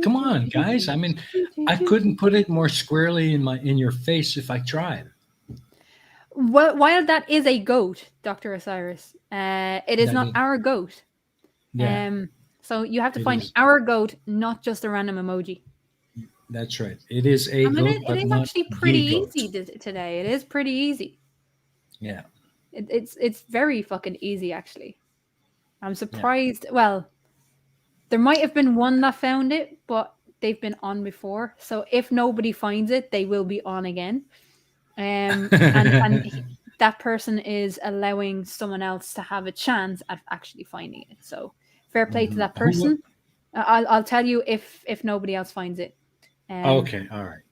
Come on, guys. I mean, I couldn't put it more squarely in your face if I tried. While that is a goat, Dr. Osiris, it is That not is- our goat. Yeah, So you have to it find is. our goat, not just a random emoji. That's right. It is a I mean, goat, it but is not actually pretty the goat. easy today. It is pretty easy. Yeah. It's very fucking easy, actually. I'm surprised. Yeah. Well, there might have been one that found it, but they've been on before. So if nobody finds it, they will be on again. And that person is allowing someone else to have a chance at actually finding it. So fair play to that person. I'll tell you if nobody else finds it. Okay. All right.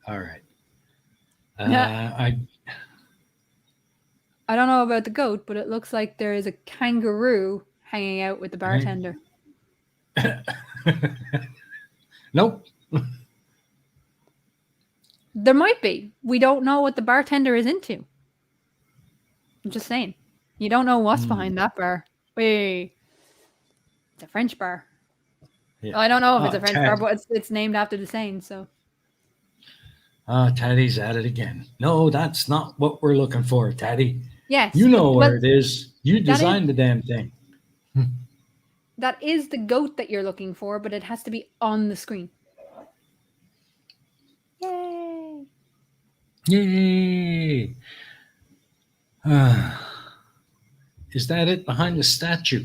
I don't know about the goat, but it looks like there is a kangaroo hanging out with the bartender. Nope. There might be. We don't know what the bartender is into. I'm just saying. You don't know what's behind that bar. Wait. It's a French bar. Yeah. Well, I don't know if it's Oh, a French bar, but it's named after the Seine, so. Tattie's at it again. No, that's not what we're looking for, Tattie. Yes. You know well, where it is. You designed the damn thing. that is the goat that you're looking for, but it has to be on the screen. Yay! Yay! Is that it behind the statue?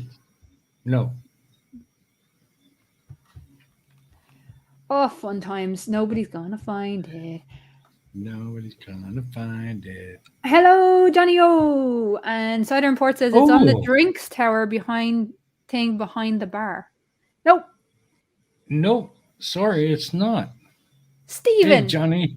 No. Oh, fun times. Nobody's gonna find it. Nobody's gonna find it. Hello, Johnny O. And Cider Import says it's on the drinks tower behind the bar. Nope. Nope. Sorry, it's not. Steven. Hey, Johnny.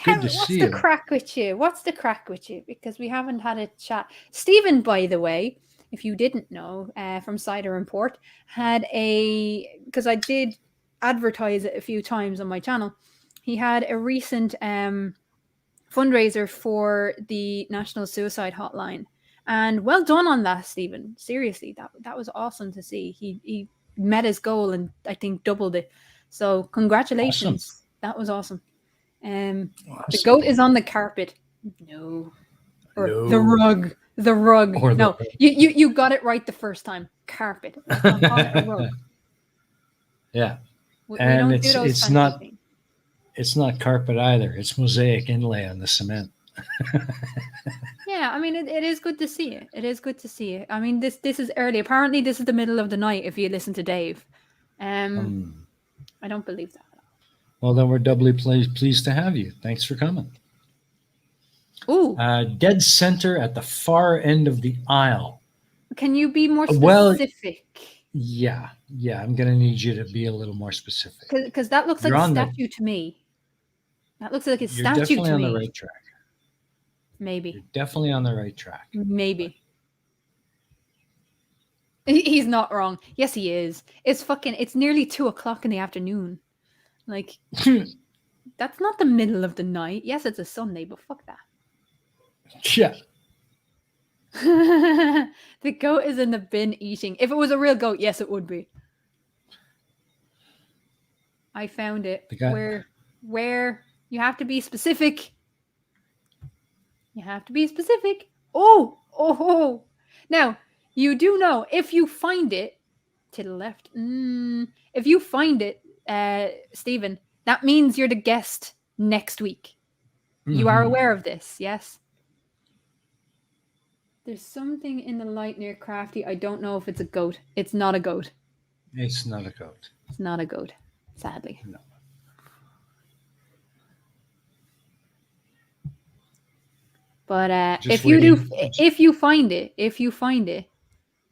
Good to see you. What's the crack with you? What's the crack with you? Because we haven't had a chat. Steven, by the way, if you didn't know, from Cider Import, because I did advertise it a few times on my channel. He had a recent fundraiser for the National Suicide Hotline, and well done on that, Stephen. Seriously, that was awesome to see. He met his goal and I think doubled it. So congratulations. Awesome. That was awesome. Awesome. The goat is on the carpet. No. Or no. The rug. The rug. Or no. The... You got it right the first time. Carpet. A rug. Yeah. And it's not things. It's not carpet either. It's mosaic inlay on the cement. Yeah, I mean it is good to see it. It is good to see it. I mean this is early. Apparently this is the middle of the night if you listen to Dave. I don't believe that. Well, then we're doubly pleased to have you. Thanks for coming. Ooh. Dead center at the far end of the aisle. Can you be more specific? Yeah. I'm going to need you to be a little more specific. Because that looks like a statue to me. That looks like a statue to me. You're definitely on the right track. Maybe. You're definitely on the right track. Maybe. He's not wrong. Yes, he is. It's nearly 2:00 in the afternoon. Like, that's not the middle of the night. Yes, it's a Sunday, but fuck that. Yeah. The goat is in the bin eating. If it was a real goat, yes, it would be. I found it. Where you have to be specific. You have to be specific. Oh. Now, you do know if you find it to the left. If you find it, Stephen, that means you're the guest next week. Mm-hmm. You are aware of this, yes? There's something in the light near Crafty. I don't know if it's a goat. It's not a goat. It's not a goat. It's not a goat, sadly. No. But if you find it,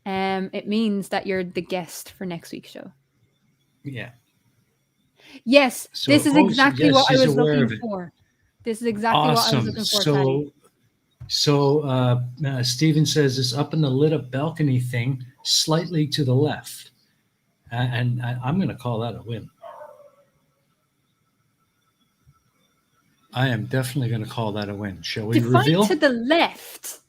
it means that you're the guest for next week's show. Yeah. Yes, so, this is exactly what I was looking for. This is exactly what I was looking for, Tattie. So Stephen says it's up in the lit up balcony thing, slightly to the left. And I'm going to call that a win. I am definitely going to call that a win. Shall we reveal? Define to the left.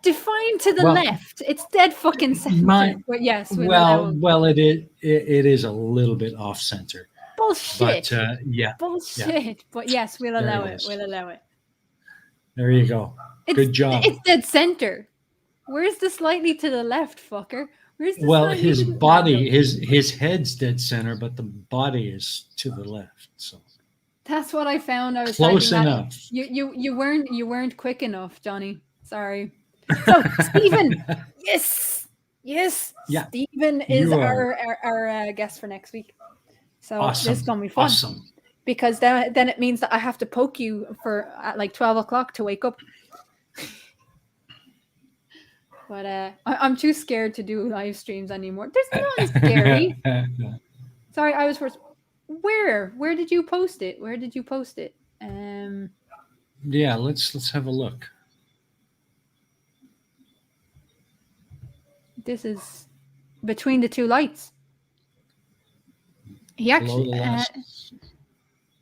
Define to the left. It's dead fucking center. But yes. Well, it is a little bit off center. Bullshit. But yeah. Bullshit. Yeah. But yes, we'll allow it. We'll allow it. There you go. Good job. It's dead center. Where's the slightly to the left, fucker? Where's the his body, his head's dead center, but the body is to the left. So that's what I found. I was close enough. You weren't quick enough, Johnny. Sorry. So Stephen, yes. Yeah. Stephen is our guest for next week. So awesome. This is gonna be fun. Awesome. Because then it means that I have to poke you at like 12 o'clock to wake up. But I'm too scared to do live streams anymore. There's nothing scary. Sorry, I was first. Where did you post it? Yeah, let's have a look. This is between the two lights. He actually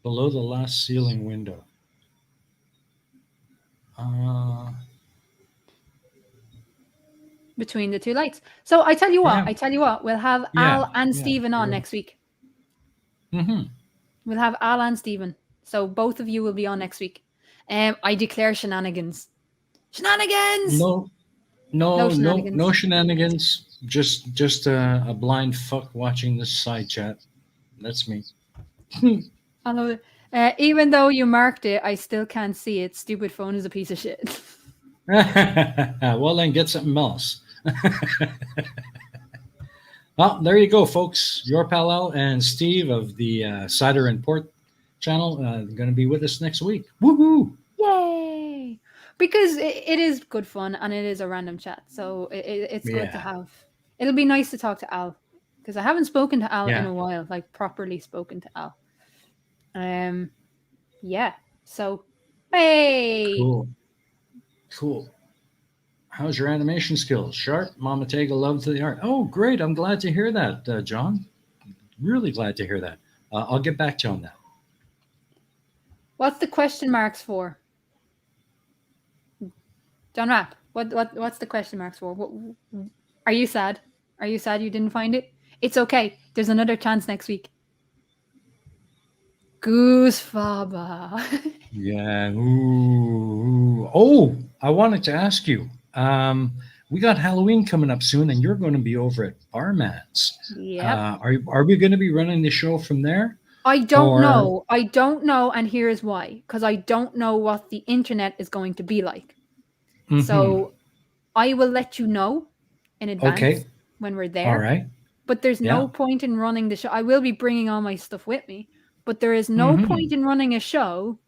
below the last ceiling window. Uh, between the two lights. So I tell you yeah, what, we'll have yeah, Al and yeah. Stephen on You're, next week. hmm We'll have Al and Stephen. So both of you will be on next week. I declare shenanigans. Shenanigans! No, No no shenanigans. shenanigans. Just a blind fuck watching this side chat. That's me. I love it. Even though you marked it, I still can't see it. Stupid phone is a piece of shit. Well, then get something else. Well, there you go, folks. Your pal Al and Steve of the Cider and Port channel going to be with us next week. Woohoo! Yay! Because it is good fun and it is a random chat. So it's good to Yeah, have. It'll be nice to talk to Al. Because I haven't spoken to Al in yeah. a while, like properly spoken to Al. Yeah. So, hey! Cool, cool. How's your animation skills? Sharp? Mama Tega love to the art. Oh, great. I'm glad to hear that, John. Really glad to hear that. I'll get back to you on that. What's the question marks for? John Rapp, what's the question marks for? Are you sad? Are you sad you didn't find it? It's okay. There's another chance next week. Goose Faba. Yeah. Ooh. Oh, I wanted to ask you. We got Halloween coming up soon, and you're going to be over at Barman's. Yep. Are we going to be running the show from there? I don't Or know. I don't know, and here's why. Because I don't know what the internet is going to be like. hmm So I will let you know in advance Okay. when we're All there. right. But there's Yeah. no point in running the show. I will be bringing all my stuff with me, but there is no hmm point in running a show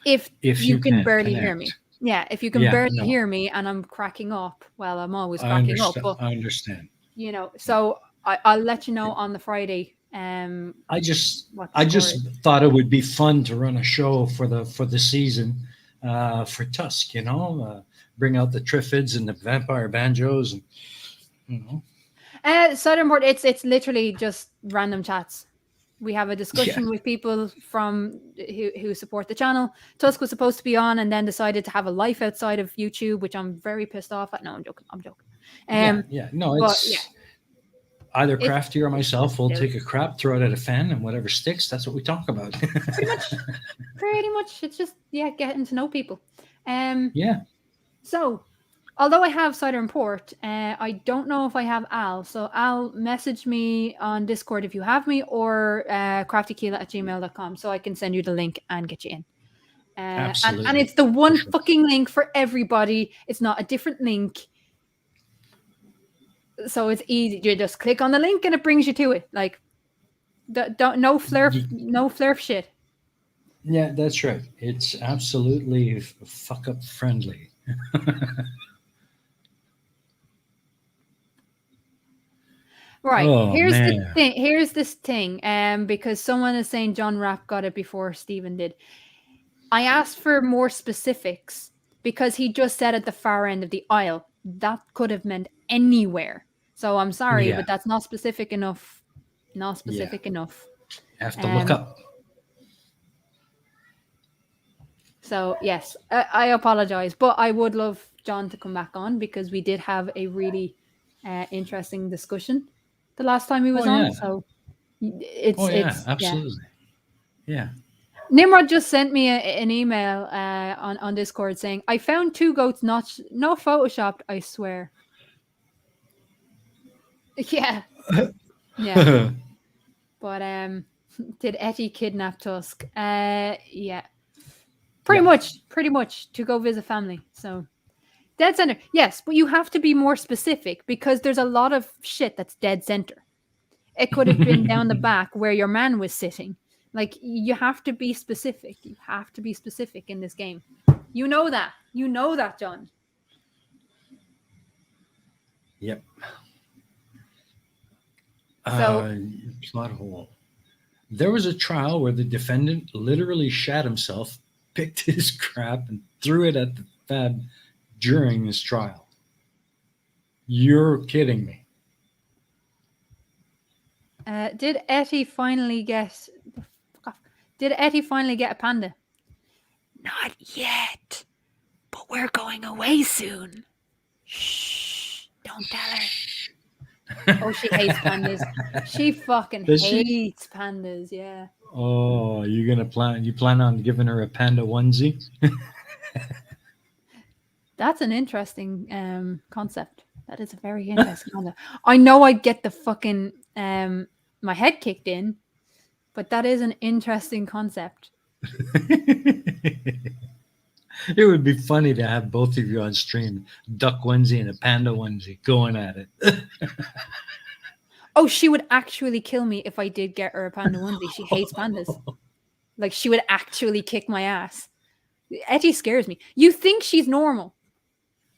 if If you you can can't barely hear me. connect. Yeah, if you can Yeah. barely No. hear me and I'm cracking up, well, I'm always I cracking up, understand. but I understand. Yeah. so I'll let you know on the Friday I just what the I score just is. thought it would be fun to run a show for the season for Tusk. Bring out the Triffids and the vampire banjos, and you know, Southernport, it's literally just random chats. We have a yeah, discussion with people from who support the channel. Tusk was supposed to be on and then decided to have a life outside of YouTube, which I'm very pissed off at. No, I'm joking. I'm joking. yeah, Um, yeah. No, but yeah, it's either it's Crafty or it's myself. just We'll silly. take a crap, throw it at a fan, and whatever sticks, that's what we talk about. Pretty much, pretty much. It's just getting to know people. Um, Yeah. so although I have Cider and Port, I don't know if I have Al. So Al, message me on Discord if you have me, or craftykeela@gmail.com so I can send you the link and get you in. And Absolutely, it's the for one sure. fucking link for everybody. It's not a different link. So it's easy. You just click on the link and it brings you to it. Like, don't Ye- no flurf shit. Yeah, that's right. It's absolutely fuck up friendly. Right. Oh Here's the man. thing. Here's this thing. Because someone is saying John Rapp got it before Stephen did. I asked for more specifics because he just said at the far end of the aisle. That could have meant anywhere. So I'm sorry, Yeah, but that's not specific enough. Not yeah. specific enough. Have to look Um. up. So yes, I apologize, but I would love John to come back on because we did have a really interesting discussion the last time he Oh was yeah. on. So Oh yeah. yeah. Absolutely. Yeah. Nimrod just sent me an email on Discord saying, "I found two goats, not photoshopped. I swear." Yeah, yeah. But did Etty kidnap Tusk? Yeah, Yeah. pretty much to go visit family. So dead center, yes, but you have to be more specific because there's a lot of shit that's dead center. It could have been down the back where your man was sitting. Like, you have to be specific. You have to be specific in this game. You know that. You know that, John. Yep. So, Plot hole. There was a trial where the defendant literally shat himself, picked his crap, and threw it at the fab during his trial. You're kidding me. did Etty finally get... Fuck off. Did Etty finally get a panda? Not yet. But we're going away soon. Shh, don't tell her. Oh, she hates pandas. She fucking Does she? hates pandas, yeah. Oh, you plan on giving her a panda onesie? That's an interesting concept. That is a very interesting concept. I know I'd get the fucking my head kicked in, but that is an interesting concept. It would be funny to have both of you on stream, duck onesie and a panda onesie, going at it. Oh, she would actually kill me if I did get her a panda onesie. She hates pandas. Like, she would actually kick my ass. Etty scares me. You think she's normal.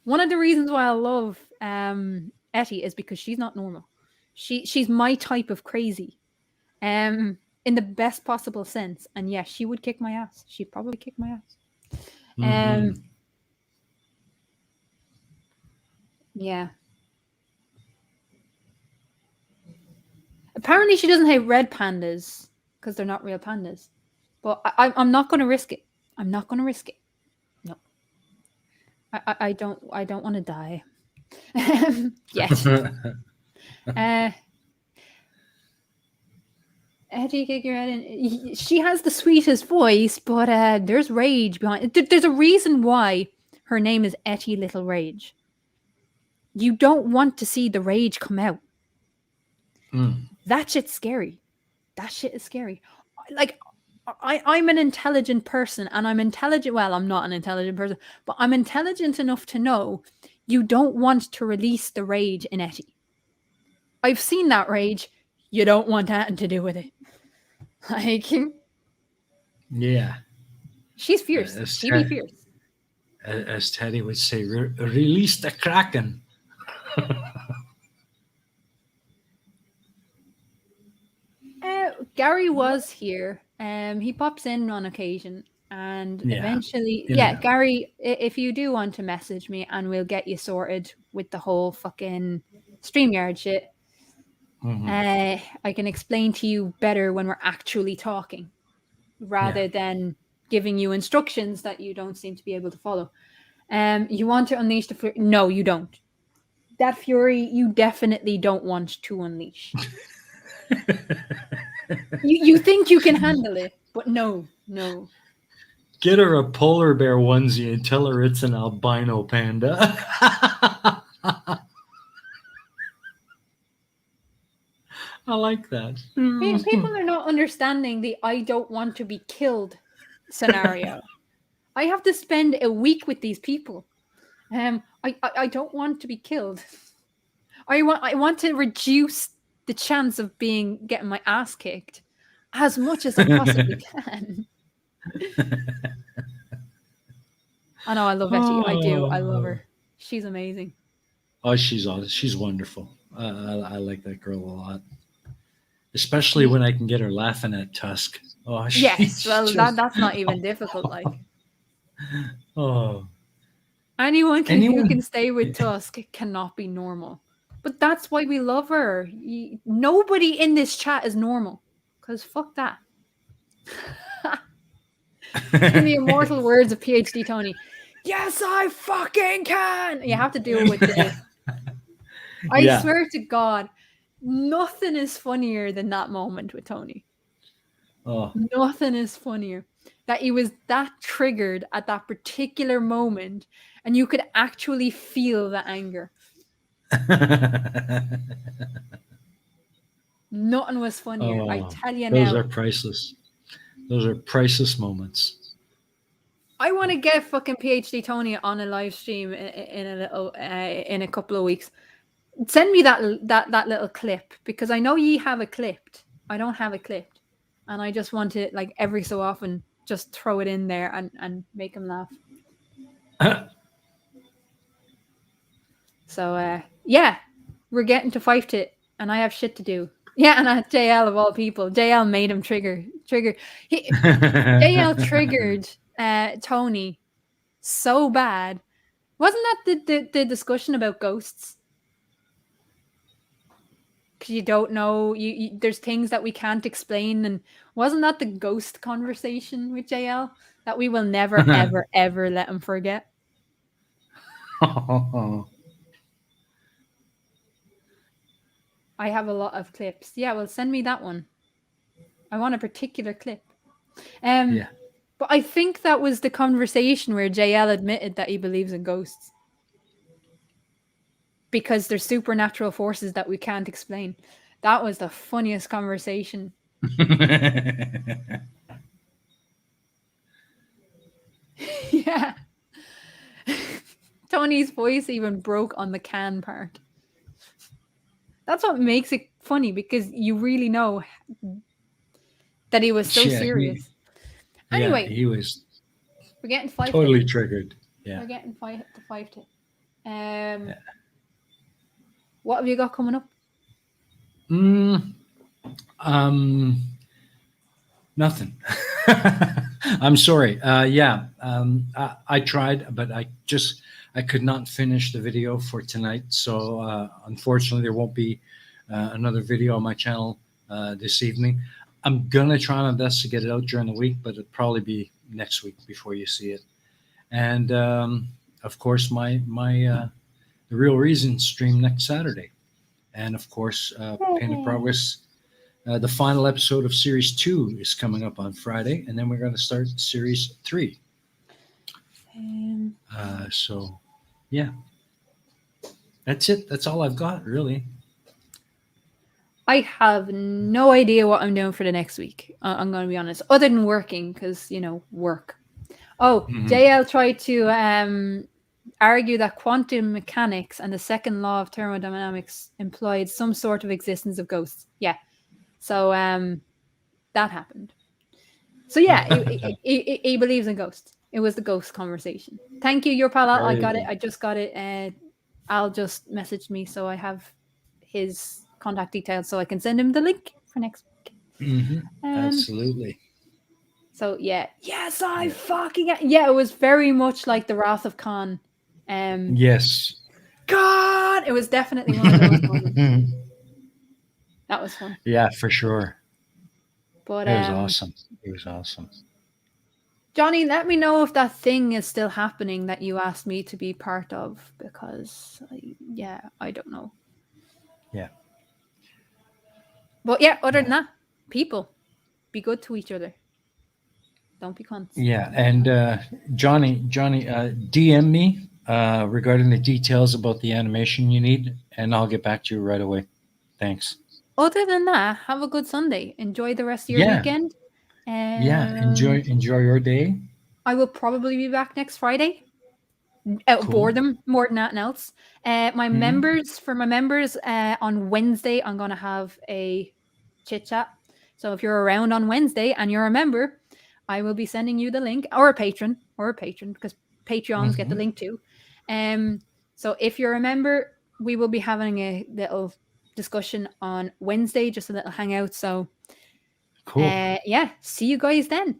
One of the reasons why I love Etty is because she's not normal. She's my type of crazy. In the best possible sense. And yes, she would kick my ass. She'd probably kick my ass. Mhm. Yeah. Apparently, she doesn't hate red pandas because they're not real pandas. But I'm not going to risk it. I'm not going to risk it. No, I don't want to die. Yes. Etty kick your head in. She has the sweetest voice, but there's rage behind it. There's a reason why her name is Etty Little Rage. You don't want to see the rage come out. That shit's scary. That shit is scary. Like, I'm an intelligent person, and I'm intelligent. Well, I'm not an intelligent person, but I'm intelligent enough to know you don't want to release the rage in Etty. I've seen that rage. You don't want that to do with it. Like, Yeah. she's fierce. She be fierce. As Teddy would say, release the kraken. Gary was here. He pops in on occasion, and Yeah. eventually, Yeah. Gary, if you do want to message me, and we'll get you sorted with the whole fucking StreamYard shit. I can explain to you better when we're actually talking, rather than giving you instructions that you don't seem to be able to follow. You want to unleash the fury? No, you don't. That fury, you definitely don't want to unleash. You think you can handle it, but no. Get her a polar bear onesie and tell her it's an albino panda. I like that. People are not understanding the I don't want to be killed scenario. I have to spend a week with these people. I don't want to be killed. I want to reduce the chance of getting my ass kicked as much as I possibly can. I know, I love Etty. I do. I love her. She's amazing. Oh, she's wonderful. I like that girl a lot, especially when I can get her laughing at Tusk. Oh, yes. Well, that's not even difficult. Like, oh, anyone who can stay with Tusk cannot be normal. But that's why we love her. Nobody in this chat is normal, because fuck that. In the immortal words of PhD Tony, yes, I fucking can. You have to deal with this. I swear to God, nothing is funnier than that moment with Tony. Oh. Nothing is funnier. That he was that triggered at that particular moment, and you could actually feel the anger. Nothing was funnier. I tell you now. Those are priceless. Those are priceless moments. I want to get fucking PhD Tony on a live stream in a couple of weeks. Send me that little clip, because I know ye have it clipped. I don't have it clipped, and I just want to, like, every so often just throw it in there and make him laugh. So we're getting to fight it, and I have shit to do. Yeah, and JL of all people, JL made him trigger. JL triggered Tony so bad. Wasn't that the discussion about ghosts? Because you don't know, there's things that we can't explain, and wasn't that the ghost conversation with JL that we will never ever ever let him forget? I have a lot of clips. Yeah, well, send me that one. I want a particular clip. Yeah. But I think that was the conversation where JL admitted that he believes in ghosts. Because there's supernatural forces that we can't explain. That was the funniest conversation. Yeah. Tony's voice even broke on the can part. That's what makes it funny, because you really know that he was so Yeah, serious. yeah, Anyway, he was we're getting 5 totally to. triggered. Yeah. We're getting 5 to. What have you got coming up? Um, Nothing. I'm sorry. Yeah, I tried, but I could not finish the video for tonight. So unfortunately, there won't be another video on my channel this evening. I'm gonna try my best to get it out during the week, but it'll probably be next week before you see it. And of course, my the real reason stream next Saturday, and of course, Pain of Progress. The final episode of Series 2 is coming up on Friday, and then we're going to start Series 3. So, yeah. That's it. That's all I've got, really. I have no idea what I'm doing for the next week. I'm going to be honest. Other than working, because, work. Oh, JL tried to argue that quantum mechanics and the second law of thermodynamics implied some sort of existence of ghosts. Yeah. So that happened. So yeah, he believes in ghosts. It was the ghost conversation. Thank you, your pal. I got it. I just got it. Al just messaged me, so I have his contact details, so I can send him the link for next week. Absolutely. So yeah, yes, I fucking yeah. It was very much like the Wrath of Khan. Yes. God, it was definitely one of those moments. That was fun. Yeah, for sure. But it was awesome. It was awesome. Johnny, let me know if that thing is still happening that you asked me to be part of, because I don't know. Yeah. But yeah, other than that, people, be good to each other. Don't be cunts. Yeah, and Johnny, DM me regarding the details about the animation you need, and I'll get back to you right away. Thanks. Other than that, have a good Sunday. Enjoy the rest of your weekend. Yeah, enjoy your day. I will probably be back next Friday. Boredom more than anything else. My members on Wednesday, I'm going to have a chit chat. So if you're around on Wednesday and you're a member, I will be sending you the link, or a patron, because Patreons get the link too. So if you're a member, we will be having a little discussion on Wednesday, just a little hangout. So cool. Yeah, see you guys then.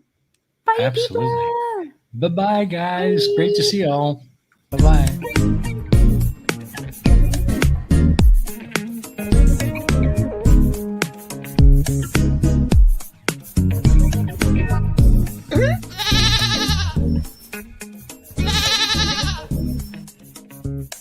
Bye. Absolutely. Bye-bye, guys. Bye. Great to see y'all. Bye-bye.